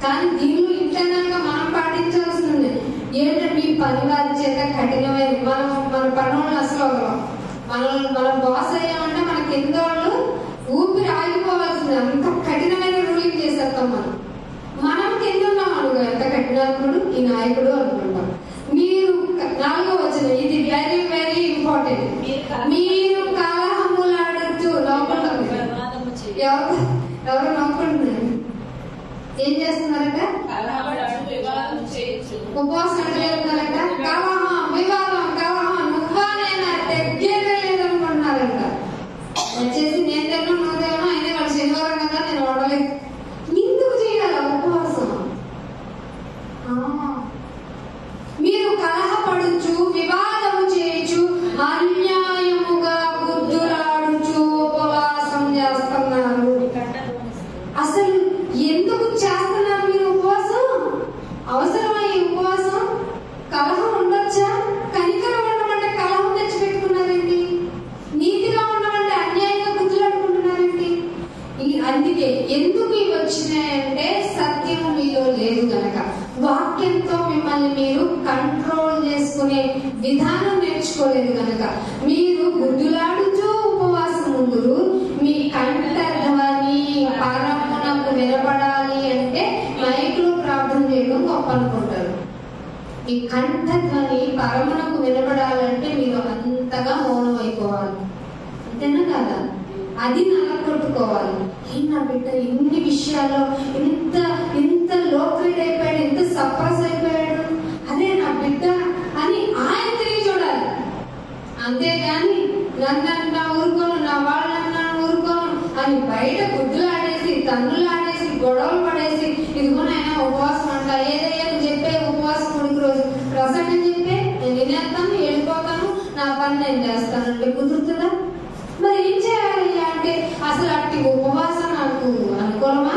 కానీ దీనిలో ఇంటర్నల్ గా మనం పాటించాల్సింది ఏంటంటే, మీ పని వారి చేత కఠినమైన మన పనులను అసలు మన బాస్ అయ్యామంటే మన కింద వాళ్ళు ఊపిరి ఆగిపోవాల్సింది. అంత కఠినమైన రూలింగ్ చేసేస్తాం మనం కింద ఉన్నాం అనుకో, ఎంత కఠినాత్ముడు ఈ నాయకుడు అనుకుంటాం. మీరు 4వ వచనం, ఇది వెరీ వెరీ ఇంపార్టెంట్. మీరు కలహములాడుతూ ఎవరు నవ్వుకుంటున్నారు? ఏం చేస్తున్నారట? ఉపవాసం అంటే చేస్తున్నారట. కలహం, వివాదం, కలహం, నువ్వా నేనా తెగ్గేదనుకుంటున్నారంట. వచ్చేసి నేను తిన్నా నువ్వు తిన్నా అయినా వాళ్ళు శనివారం కదా నేను వాడలేదు. ఎందుకు చేయాలి ఉపవాసం? మీరు కలహపడుచు, వివాదము చేయొచ్చు, అన్యాయముగా బుద్ధులాడుచు ఉపవాసం చేస్తున్నారు. అసలు ఎందుకు చేస్తున్నారు మీరు ఉపవాసం? అవసరమా ఈ ఉపవాసం? కలహం ఉండొచ్చా? కనికరం ఉండమంటే కలహం తెచ్చిపెట్టుకున్నారండి. నీతిగా ఉండమంటే అన్యాయంగా బుద్ధులాడుకుంటున్నారండి. అందుకే ఎందుకు ఇవి వచ్చినాయంటే, సత్యము మీలో లేదు గనక, వాక్యంతో మిమ్మల్ని మీరు కంట్రోల్ చేసుకునే విధానం నేర్చుకోలేదు గనక మీరు బుద్ధులాడుతూ ఉపవాసం ఉందురు. మీ కంఠధ్వని పరమునకు వినపడాలి అంటే మైక్లో ప్రార్థన చేయడం గొప్ప అనుకుంటారు. మీ కంఠధ్వని పరమునకు వినపడాలంటే మీరు అంతగా మౌనం అయిపోవాలి. అంతేనా కాదా? అది నలగొట్టుకోవాలి. నా బిడ్డ ఇన్ని విషయాల్లో ఎంత లోక్రేట్ అయిపోయాడు, ఎంత సప్రెస్ అయిపోయాడు, అదే నా బిడ్డ అని ఆయన తిరిగి చూడాలి. అంతేగాని నన్నన్నా ఊరుకోను, నా వాళ్ళన్నా ఊరుకోను అని బయట గుడ్డులు ఆడేసి, తన్నులు ఆడేసి, గొడవలు పడేసి, ఇదిగోనైనా ఉపవాసం అంట, ఏదయ్యా చెప్పే ఉపవాసం కొడుకు రోజు ప్రసంగం చెప్పే నేను వినేస్తాను, వెళ్ళిపోతాను, నా పని నేను చేస్తానంటే కుదురుతుందా? మరి ఏం చేయాలి అంటే, అసలు అట్టి ఉపవాసం నాకు అనుకూలమా?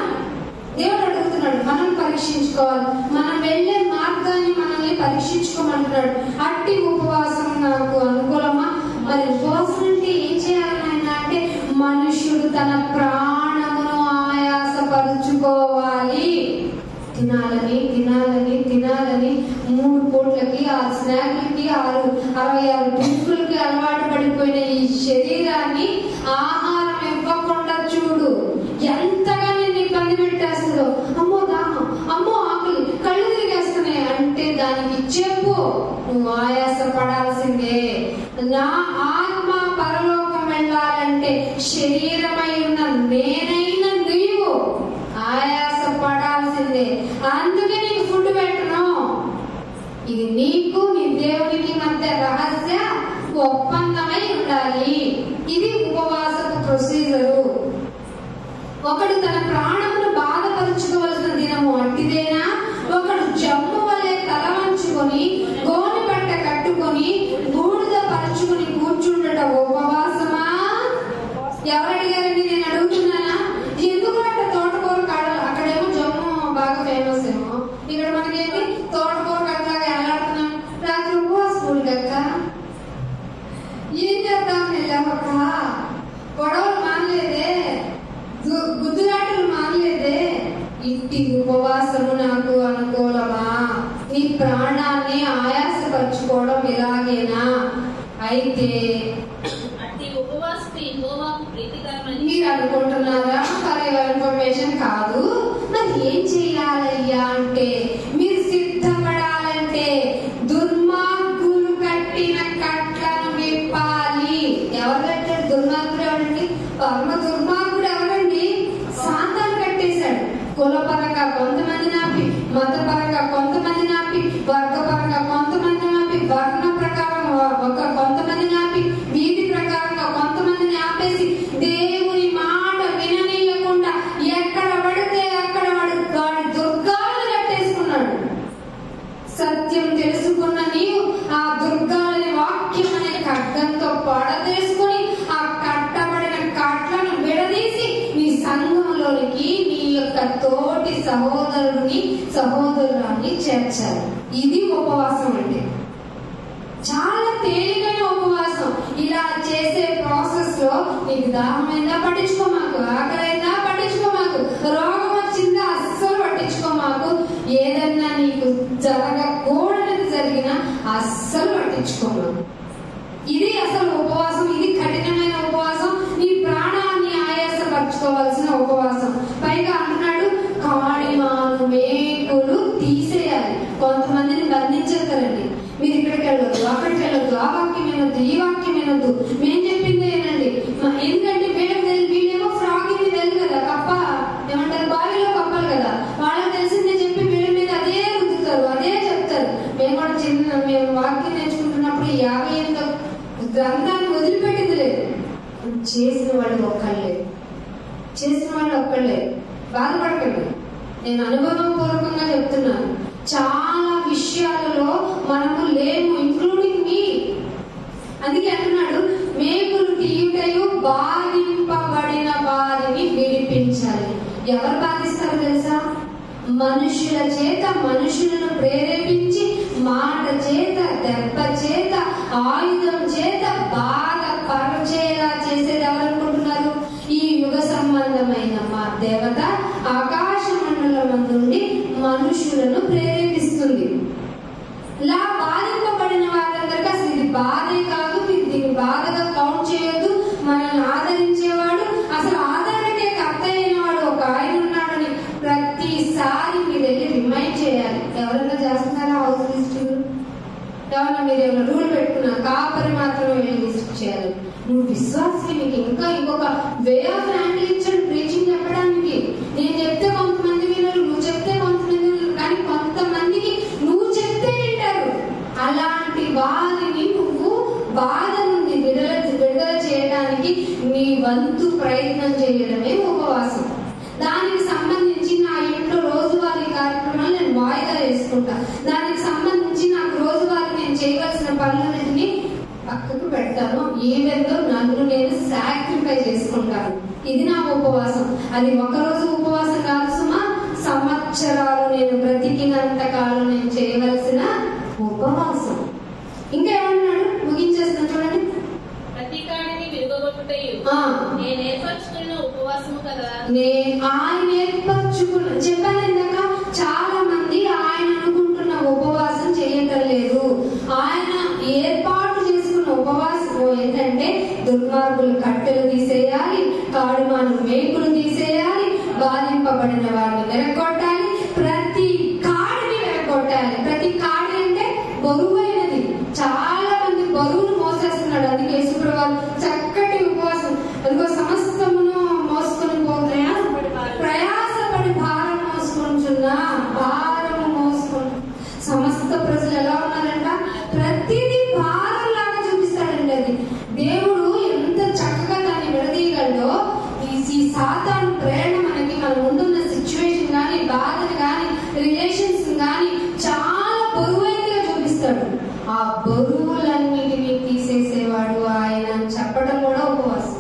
దేవుడు అడుగుతున్నాడు, మనం పరీక్షించుకోవాలి. మనం వెళ్లే మార్గాన్ని మనల్ని పరీక్షించుకోమంటున్నాడు. అట్టి ఉపవాసం నాకు అనుకూలమా? మరి ఉపవాసం అంటే ఏం చేయాలి ఆయన అంటే, మనుషుడు తన ప్రాణమును ఆయాసపరుచుకోవాలి. తినాలని తినాలని తినాలని 3 పూట్లకి 6 స్నాక్లకి 66 డ్రింకులకి అలవాటు పడిపోయిన ఈ శరీరాన్ని ఆహారం ఇవ్వకుండా చూడు ఎంతగా నేను ఇబ్బంది పెట్టేస్తుందో. అమ్మో దాహం, అమ్మో ఆకలి, కళ్ళు తిరిగేస్తున్నాయి అంటే దానికి చెప్పు, నువ్వు ఆయాస పడాల్సిందే. నా ఆత్మ పరలోకం వెళ్ళాలంటే శరీరమై ఉన్న నేనైన నీవు ఆయాస పడాల్సిందే. అందుకే నీకు ఫుడ్ పెట్టను. ఇది నీకు నీ దేవునికి మధ్య రహస్య ఒప్పందమై ఉండాలి. ఇది ఉపవాసపు ప్రొసీజరు. ఒకడు తన ప్రాణమును బాధపరుచుకోవలసిన దినము అట్టిదేనా? ఒకడు జమ్ము వలె తల వంచుకొని గోని పట్ట కట్టుకొని బూడిద పరుచుకుని కూర్చుండట ఉపవాసమా? ఎవరు అడిగారండి? నేను అడుగుతున్నానా? ఎందుకు అంటే తోటకూర కాడలు, అక్కడేమో జమ్ము బాగా ఫేమస్ ఏమో, ఇక్కడ మనకేంటి తోటకూర కట్టలాగా ఎలాడుతున్నాం. రాత్రి ఉపవాసం కూడక ఏం చేద్దాం వెళ్ళామక్క, గొడవలు మానలేదే, గుద్దులాటలు మానలేదే. ఇంటి ఉపవాసము నాకు అనుకూలమా? నీ ప్రాణాన్ని ఆయాసపరచుకోవడం ఇలాగేనా? అయితే మీరు అనుకుంటున్నారా? ఫర్ యువర్ ఇన్ఫర్మేషన్ కాదు. మరి ఏం చెయ్యాలయ్యా అంటే, మీరు సిద్ధపడాలంటే దుర్మార్గులు కట్టిన కట్లను విప్పాలి. ఎవరు కట్టారు? దుర్మార్గుడు ఎవరండి? పరమ దుర్మార్గుడు ఎవరండి? సాతాను కట్టేశాడు. కులపరంగా కొంతమంది నాపి, మతపరంగా కొంతమంది నాపి, వర్గపరంగా కొంతమంది నాపి, వర్ణ ప్రకారం కొంతమంది నాపి, వీధి ప్రకారంగా కొంతమందిని ఆపేసి దేవుని మాట విననీయకుండా ఎక్కడ తోటి సహోదరుని చేర్చాలి. ఇది ఉపవాసం అంటే. చాలా తేలికైన ఉపవాసం. ఇలా చేసే ప్రాసెస్ లో నీకు దాహమైందా పట్టించుకోమాకు, ఆకలైందా పట్టించుకోమాకు, రోగం వచ్చిందా అస్సలు పట్టించుకోమాకు, ఏదన్నా నీకు జరగకూడనిది జరిగినా అస్సలు పట్టించుకోమాకు. ఇది అసలు ఉపవాసం. ఇది కఠినమైన ఉపవాసం. నీ ప్రాణాన్ని ఆయాసపరచుకోవాల్సిన ఉపవాసం. పైగా అంటున్నాడు కాడిమాను మేకులు తీసేయాలి. కొంతమందిని బంధించేస్తారండి. మీరు ఇక్కడికి వెళ్ళొద్దు, అక్కడికి వెళ్ళొద్దు, ఆ వాక్యం వినొద్దు, ఈ వాక్యం వినొద్దు, మేము చెప్పింది ఏనండి. ఎందుకంటే వీళ్ళేమో ఫ్రాగ్ మీద వెళ్ళి కదా, కప్ప ఏమంటారు, బావిలో కప్పలు కదా, వాళ్ళకి తెలిసిందే చెప్పి వీళ్ళ మీద అదే రుద్దుతారు, అదే చెప్తారు. మేము కూడా మేము వాక్యం నేర్చుకుంటున్నప్పుడు 58 గ్రంథాన్ని వదిలిపెట్టింది లేదు. చేసిన వాళ్ళు ఒక్కళ్ళే. బాధపడకండి, నేను అనుభవపూర్వకంగా చెప్తున్నాను. చాలా విషయాలలో మనము లేము, ఇంక్లూడింగ్ మీ. అందుకే అంటున్నాడు మేకులు తీయుటయు బాధింపబడిన వారిని విడిపించాలి. ఎవరు బాధిస్తారో తెలుసా? మనుషుల చేత, మనుషులను ప్రేరేపించి మాట చేత, దెబ్బ చేత, ఆయుధం చేత బాధపరచేలా చేసేది ఎవరనుకుంటున్నారు? ఈ యుగ సంబంధమైన మా దేవత ఆకాశ మండలం నుండి మనుషులను ప్రేరేపిస్తుంది. ఇలా బాధింపబడిన వారందరికీ అసలు ఇది బాధే కాదు, దీన్ని బాధగా కౌంట్ చేయొద్దు. మనల్ని ఆదరించేవాడు, అసలు ఆదరణకే కర్త అయిన వాడు ఒక ఆయన ఉన్నాడని ప్రతిసారి మీరు వెళ్ళి రిమైండ్ చేయాలి. ఎవరైనా చేస్తున్నారా హౌస్ విజిటింగ్? ఎవరన్నా మీరు ఏమైనా రూల్ పెట్టుకున్నా కాపరి మాత్రమే వెళ్ళి విజిట్ చేయాలి. నువ్వు విశ్వాసకి నీకు ఇంకా ఇంకొక వే ఆఫ్ హ్యాండిల్ ఇచ్చాడు ప్రీచింగ్ చెప్పడానికి. నేను చెప్తే కొంతమంది వినరు, నువ్వు చెప్తే కొంతమంది వినరు, కానీ కొంతమందికి నువ్వు చెప్తే వింటారు. అలాంటి వారిని నువ్వు బాధ నుండి విడుదల చేయడానికి నీ వంతు ప్రయత్నం చేయడమే ఉపవాసం. దానికి సంబంధించి నా ఇంట్లో రోజువారీ కార్యక్రమాలు నేను వాయిదా వేసుకుంటా. దానికి సంబంధించి నాకు రోజువారీ నేను చేయవలసిన పనులన్నింటినీ పక్కకు పెడతాను. ఈవెందో నన్ను నేను సాక్రిఫై చేసుకుంటాను. ఇది నా ఉపవాసం. అది ఒకరోజు ఉపవాసం కాదు సుమా, సంవత్సరాలు నేను బ్రతికినంత కాలం నేను చేయవలసిన ఉపవాసం. ఇంకా ఏమన్నాడు? ముగించేస్తాను చూడండి. ప్రతి కాడిని విరుగగొట్టుటయు నేను ఏర్పరచుకున్న ఉపవాసము కదా. ఆయన ఏర్పరచుకున్న చెప్పాను ఇందాక, చాలా మంది ఆయన అనుకుంటున్న ఉపవాసం చేయటం లేదు. ఆయన ఏర్పాటు చేసుకున్న ఉపవాసం ఏంటంటే దుర్మార్గులు కట్టెలు తీసేయాలి, కాడుమాను మేకులు తీసేయాలి, బాధింపబడిన వారిని వెరగొట్టాలి, ప్రతి కాడిని వెరగొట్టాలి. ప్రతి కాడి అంటే బరువైనది. చాలా మంది బరువును మోసేస్తున్నాడు. అందుకే యేసుప్రభువు చక్కటి ఉపవాసం, అదిగో సమస్తమును మోసుకొని ప్రయాసపడి భారం మోసుకుంటున్నా, భారము మోసుకుంటు. సమస్త ప్రజలు ఎలా ఉన్నారంట? ప్రతిదీ భారం లాగా చూపిస్తాడండి. అది దేవుడు ఎంత చక్కగా దాన్ని విడదీయగలడో. ఈ సాతాను ప్రేరణ మనకి మన ముందున్న సిచ్యువేషన్ కానీ, బాధను కానీ, రిలేషన్స్ కానీ చాలా బరువైనగా చూపిస్తాడు. ఆ బరువులన్నిటినీ తీసేసేవాడు ఆయన చెప్పడం కూడా ఉపవాసం.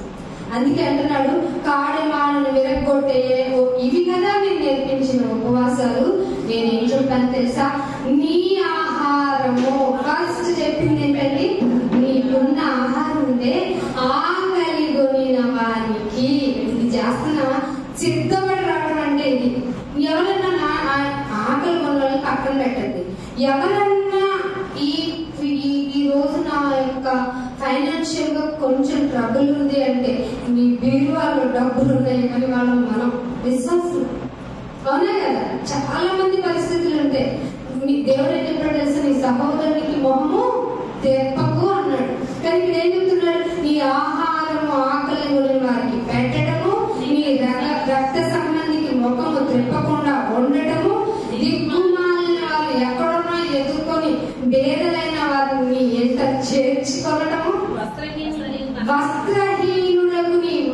అందుకే అంటున్నాడు కాడిమాను విరగొట్టే ఇవి కదా నేను నేర్పించిన ఉపవాసాలు. నేనేం చెప్పాను తెలుసా? నీ ఆహారము ఫస్ట్ చెప్పింది ఏంటండి? నీకున్న ఆహారం ఉంటే ఆకలి కొనిన వారికి ఇది చేస్తున్నా సిద్ధపడి రావడం అంటే ఇది. ఎవరన్నా ఆకలి కొన్న పక్కన పెట్టండి. ఎవరన్నా ఈ రోజు నా యొక్క ఫైనాన్షియల్ గా కొంచెం ట్రబుల్ ఉంది అంటే నీ బీరువాలో డబ్బులు ఉన్నాయి కానీ మనం విశ్వాసం. అవునా కదా? చాలా మంది పరిస్థితులు ఉంటాయి. నీ దేవుడు ఏం చెప్పాడు తెలుసా? నీ సహోదరునికి మొహము తెప్పకు అన్నాడు. కానీ ఇక్కడ ఏం చెప్తున్నాడు? నీ ఆహారము ఆకలి కొనిన వారికి పెట్టడము, నీ రక్త సంబంధికి ముఖము తెప్పకుండా ఉండటము, దిగ్గుమాలిన వారు ఎక్కడున్నా ఎదుర్కొని బేదలైన వారిని ఎంత చేర్చుకోవటము, వస్త్రహీనులకు నీకు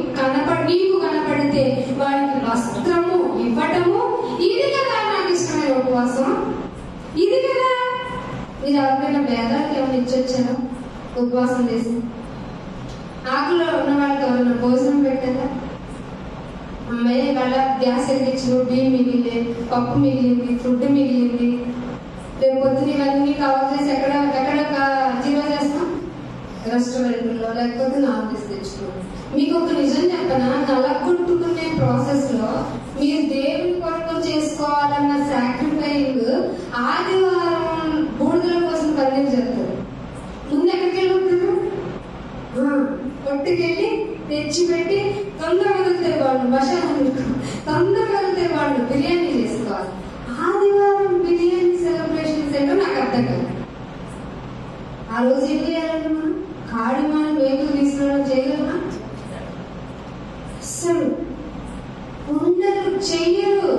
కనపడితే వారికి వస్త్రము ఇవ్వటము. ఇది కదా నాకు ఇష్టమైన ఉపవాసం. ఇది కదా. మీరు ఎవరికైనా పేదలకు ఏమైనా ఇచ్చొచ్చారా? ఉపవాసం చేసి ఆకులో ఉన్న వాళ్ళకి ఎవరైనా భోజనం పెట్టారా? అమ్మాయి వాళ్ళ గ్యాస్ వెలిగించిన బియ్యం మిగిలింది, పప్పు మిగిలింది, ఫుడ్ మిగిలింది, రేపు పొద్దున ఇవన్నీ కవర్ చేసి ఎక్కడ జీరో చేస్తాం? రెస్టారెంట్లో, లేకపోతే నాన్ వెజ్ తెచ్చుకోండి. మీకు ఒక నిజం చెప్పనా, నలగొట్టుకునే ప్రాసెస్ లో మీరు దేవుని కొరకు చేసుకోవాలన్న సాక్రిఫైయింగ్ ఆదివారం బూడిదల కోసం పన్నీరు చేస్తారు. ముందు ఎక్కడికి వెళ్ళిపోతారు? కొట్టుకెళ్ళి తెచ్చిపెట్టి తొందరగా వెళ్తే వాళ్ళు మసాలా తొందరగా వెళ్తే వాళ్ళు బిర్యానీ చేసుకోవాలి. ఆదివారం బిర్యానీ సెలబ్రేషన్స్ ఏంటో నాకు అర్థం కాదు. ఆ రోజు ఏం చేయాలంటే మనం కాడిమాని వేగులు తీసుకురావడం చేయగలమా? అసలు ఉండరు, చెయ్యరు.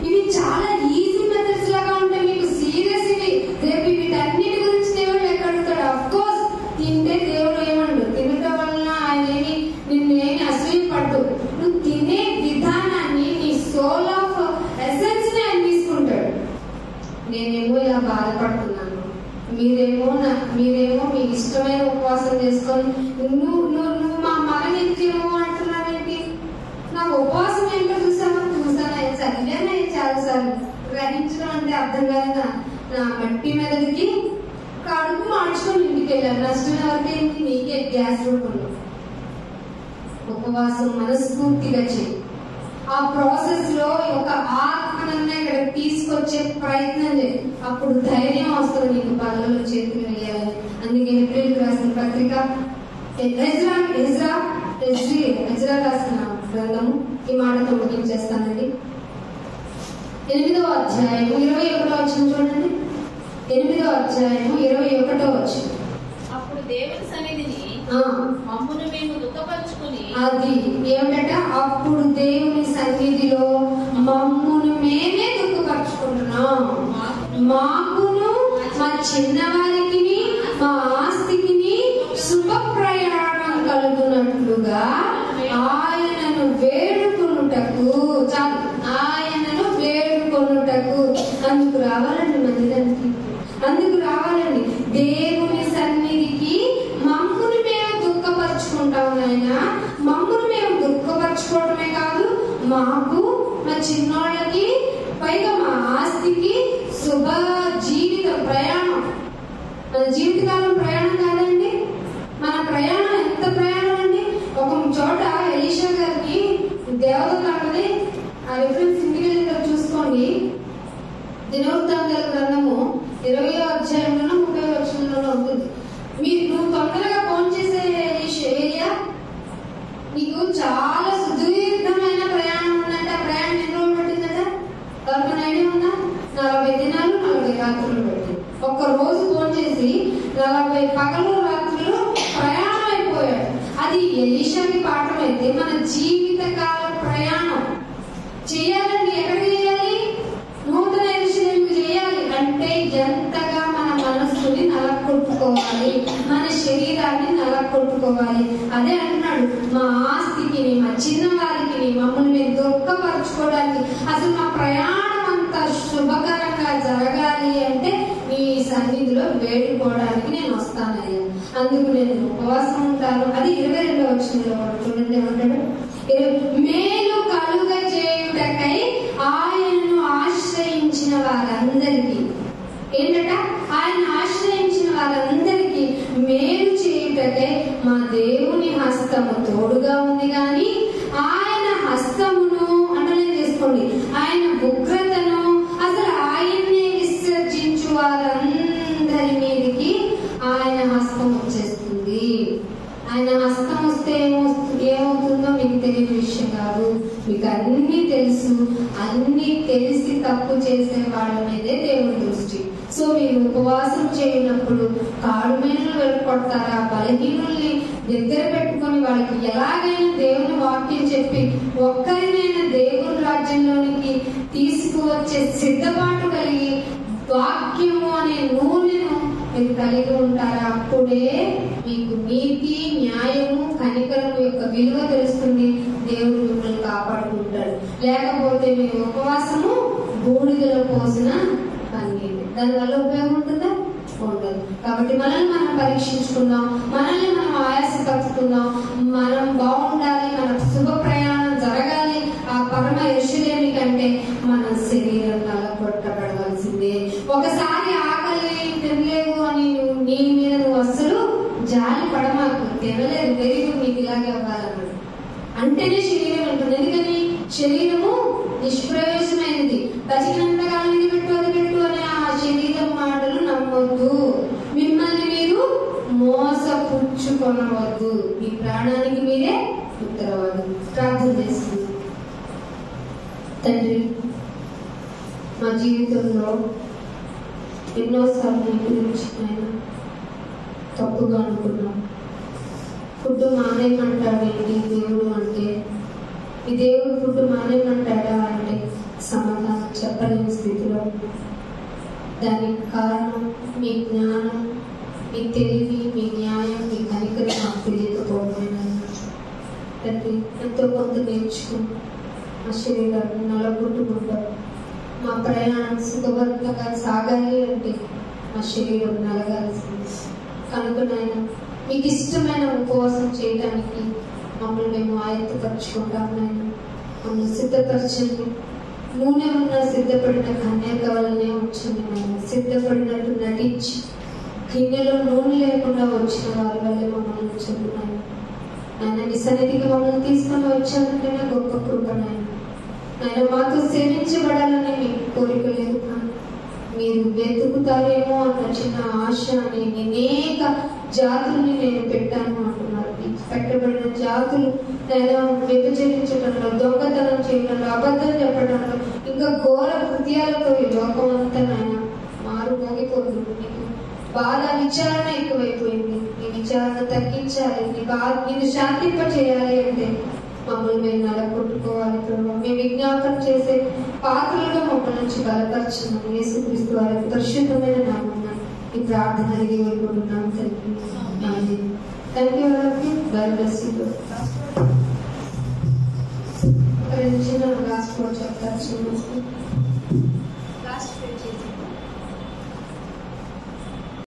ఇవి చాలా ఈజీ మెథడ్స్ లాగా ఉంటాయి. మీకు సీరియస్ ఇవి. రేపు వీటన్నిటి గురించి దేవుడు ఎక్కడుతాడు? అఫ్ కోర్స్ తింటే దేవుడు ఏమండు, తినటం వలన ఆయన ఏమి నిన్నేమి అసూయ పడ్డు. నువ్వు తినే విధానాన్ని, నీ సోల్ ఆఫ్ ఎసెన్స్ ని ఆయన తీసుకుంటాడు. నేనేమో ఇలా బాధపడుతున్నాను, మీరేమో మీ ఇష్టమైన ఉపవాసం చేసుకొని నువ్వు మా మగని తినవు అంటున్నావేంటి? నా ఉపవాసం ఏంటో చూసానా చదివానా చాలాసార్లు. గ్రహించడం అంటే అర్థం కాదు. నా మట్టి మెదడుకి కడుపు మార్చుకొని ఇంటికి వెళ్ళాను. నష్టం ఎవరికైంది? నీకే. గ్యాస్ రూపంలో ఉపవాసం మనస్ఫూర్తిగా చేయి. ఆ ప్రాసెస్ లో ఒక ఆత్మనన్నా ఇక్కడ తీసుకొచ్చే ప్రయత్నం చేయి. అప్పుడు ధైర్యం వస్తుంది నీకు పనులలో చేతులు వేయాలి. అందుకే ఏప్రిల్ రాసిన పత్రిక ఎజ్రా రాసిన గ్రంథము ఈ మాటతో ముగించేస్తానండి. 8వ అధ్యాయము 21వ వచనం చూడండి. 8వ అధ్యాయము 21వ వచనం. అప్పుడు దేవుని సన్నిధిని మమ్మును మేము దుఃఖపరుచుకుని, అది ఏమిటంట? అప్పుడు దేవుని సన్నిధిలో మమ్మును మేమే దుఃఖపరుచుకుంటున్నాం. మాకును మా చిన్నవారికి మా ఆస్తికి శుభ ప్రయాణం కలుగునట్లుగా ఆయనను వేడుకొనుటకు, చాలు, ఆయనను వేడుకొనుటకు అందుకు రావాలండి. మందిరానికి అందుకు రావాలండి. దేవుని సన్నిధికి మమ్మును మేము దుఃఖపరుచుకుంటాం. ఆయన మమ్మును మేము దుఃఖపరచుకోవడమే కాదు, మాకు మా చిన్నోళ్ళకి పైగా మా ఆస్తికి శుభ జీవిత ప్రయాణం. మన జీవితకాలం ప్రయాణం కాదండి, మన ప్రయాణం ఎంత ప్రయాణం అండి. ఒక చోట ఎలీషా గారికి దేవత అన్నది, ఆ రిఫరెన్స్ ఇంటికి చూసుకోండి. దినవృత్తాంతాల గ్రంథము 20వ అధ్యాయంలోనూ 30వ వచనంలోనూ ఉంటుంది. నువ్వు తొందరగా ఫోన్ చేసే ఏరియా, నీకు చాలా సుదీర్ఘమైన ప్రయాణం ఉందంటే ఆ ప్రయాణం ఎన్ని రోజులు పట్టిందట? ఎవరికైనా ఐడియా ఉందా? 40 దినాలు 40 రాత్రులు పట్టింది. ఒక్క రోజు ఫోన్ చేసి 40 పగలు రాత్రులు ప్రయాణం అయిపోయాడు. అది ఎలీషాకి పాఠం అయితే మన జీవితకాల ప్రయాణం చేయాలండి. ఎక్కడికి చేయాలి? నూతన యెరూషలేముకు చేయాలి. అంటే ఎంతగా మన మనస్సుని నలగొట్టుకోవాలి, మన శరీరాన్ని నలగొట్టుకోవాలి. అదే అంటున్నాడు, మా ఆస్తికి మా చిన్నవారికి మమ్మల్ని మేము దుఃఖపరచుకోవడానికి. అసలు మా ప్రయాణం అంతా శుభకరంగా జరగాలి అంటే నీ సన్నిధిలో వేడుకోవడానికి నేను వస్తానయ్యా. అందుకు నేను ఉపవాసం ఉంటాను. అది 22వ వచనంలో చూడండి ఏమంటాడు? మేలు కలుగ చేయుటకై ఆయనను ఆశ్రయించిన వారందరికీ, ఏంటట? ఆయన ఆశ్రయించిన వారందరికీ మేలు చేయుటకై మా దేవుని హస్తము తోడుగా ఉంది. కానీ ఆయన హస్తమును అంటనే చేసుకోండి, ఆయన ఉగ్రతను అసలు ఆయన్నే విసర్జించు వారందరి మీదకి ఆయన హస్తం వచ్చేస్తుంది. ఆయన హస్తం వస్తే ఏమవుతుందో మీకు తెలియని విషయం కాదు. మీకు అన్ని తెలుసు. అన్ని తెలిసి తప్పు చేసే వాళ్ళ మీదే దేవుడి దృష్టి. సో మీరు ఉపవాసం చేయనప్పుడు కాడుమేనులు వెళ్ళిపోతారా? బలహీనుల్ని దగ్గర పెట్టుకొని వాళ్ళకి ఎలాగైనా దేవుని వాక్యం చెప్పి ఒక్కరినైనా దేవుని రాజ్యంలోనికి తీసుకువచ్చే సిద్ధపాటు కలిగి వాక్యము అనే నూనెను మీరు కలిగి ఉంటారా? అప్పుడే మీకు నీతి, న్యాయము, కనికరము యొక్క విలువ తెలుస్తుంది. దేవుడు మిమ్మల్ని కాపాడుకుంటాడు. లేకపోతే మీ ఉపవాసము బూడిదలో పోసిన పన్నీరు, దానివల్ల ఉపయోగం ఉంటుందా? ఉండదు. కాబట్టి మనల్ని మనం పరీక్షించుకుందాం, మనల్ని మనం ఆయాసపరుచుకుందాం. మనం బాగుండాలి, మన శుభ ప్రయాణం జరగాలి, ఆ పరమ యెరూషలేము శరీరము నిష్ప్రయోజమైనది. బతికినంతకాలం ఇది పెట్టు అది పెట్టు అనే ఆ శరీరం మాటలు నమ్మొద్దు. మిమ్మల్ని మీరు మోసపుచ్చుకొనవద్దు. మీ ప్రాణానికి మీరే ఉత్తరవాదు. ప్రార్థన చేస్తుంది. తండ్రి, మా జీవితంలో ఎన్నోసార్లు నీ గురించి ఆయన తప్పుగా అనుకున్నాం. ఫుడ్ మానేయమంటాడేంటి దేవుడు అంటే, ఈ దేవుడు ఫుడ్ మానేయమంటాడా అంటే సమాధానం చెప్పలేని స్థితిలో. దానికి కారణం మీ జ్ఞానం, మీ తెలివి, మీ న్యాయం, మీ కనికరం మాకు తెలియకపోయినా తండ్రి, ఎంతో కొంత నేర్చుకుని మా శరీరాన్ని నలగొట్టుకుంటారు. మా ప్రయాణం సుఖవంతంగా సాగాలి అంటే మా శరీరం నలగాల్సింది. కనుక నాయన, మీకు ఇష్టమైన ఉపవాసం చేయడానికి మమ్మల్ని మేము ఆయత్తపరుచుకుంటాం. నాయన, మమ్మల్ని సిద్ధపరచండి. నూనె ఉన్న సిద్ధపడిన కన్యక వల్లనే వచ్చింది నాయన. సిద్ధపడినట్టు నటించి గిన్నెలో నూనె లేకుండా వచ్చిన వారి వల్లే మమ్మల్ని ఉంచండి నాయన. ఆయన నీ సన్నిధికి మమ్మల్ని తీసుకొని వచ్చానంటేనే గొప్ప కృప నాయన. ఆయన మాతో సేవించబడాలని మీకు కోరిక లేదు, మీరు వెతుకుతారేమో అన్న చిన్న ఆశ అని అనేక జాతుల్ని నేను పెట్టాను అంటున్నారు. పెట్టబడిన జాతులు నేను విభజించడంలో, దొంగతనం చేయడంలో, అబద్ధం చెప్పడంలో, ఇంకా ఘోర కృత్యాలతో ఈ లోకం అంతా నాయన మారు మోగిపోతుంది. నీకు బాధ విచారణ ఎక్కువైపోయింది. నీ విచారణ తగ్గించాలి, నిన్ను శాంతింప చేయాలి అంటే మమ్మల్ని మేము నలగొట్టుకోవాలి ప్రభావ. మేము విజ్ఞాపన చేసే పాత్రలుగా మమ్మల్ని నుంచి బలపరచమని యేసుక్రీస్తు వారి పరిశుద్ధమైన నామమున ఈ ప్రార్థన అడిగి వేడుకుంటున్నాం తండ్రి. Amen. Thank you all of you. God bless you. ఒక చిన్న గాస్పెల్ చెప్తారు.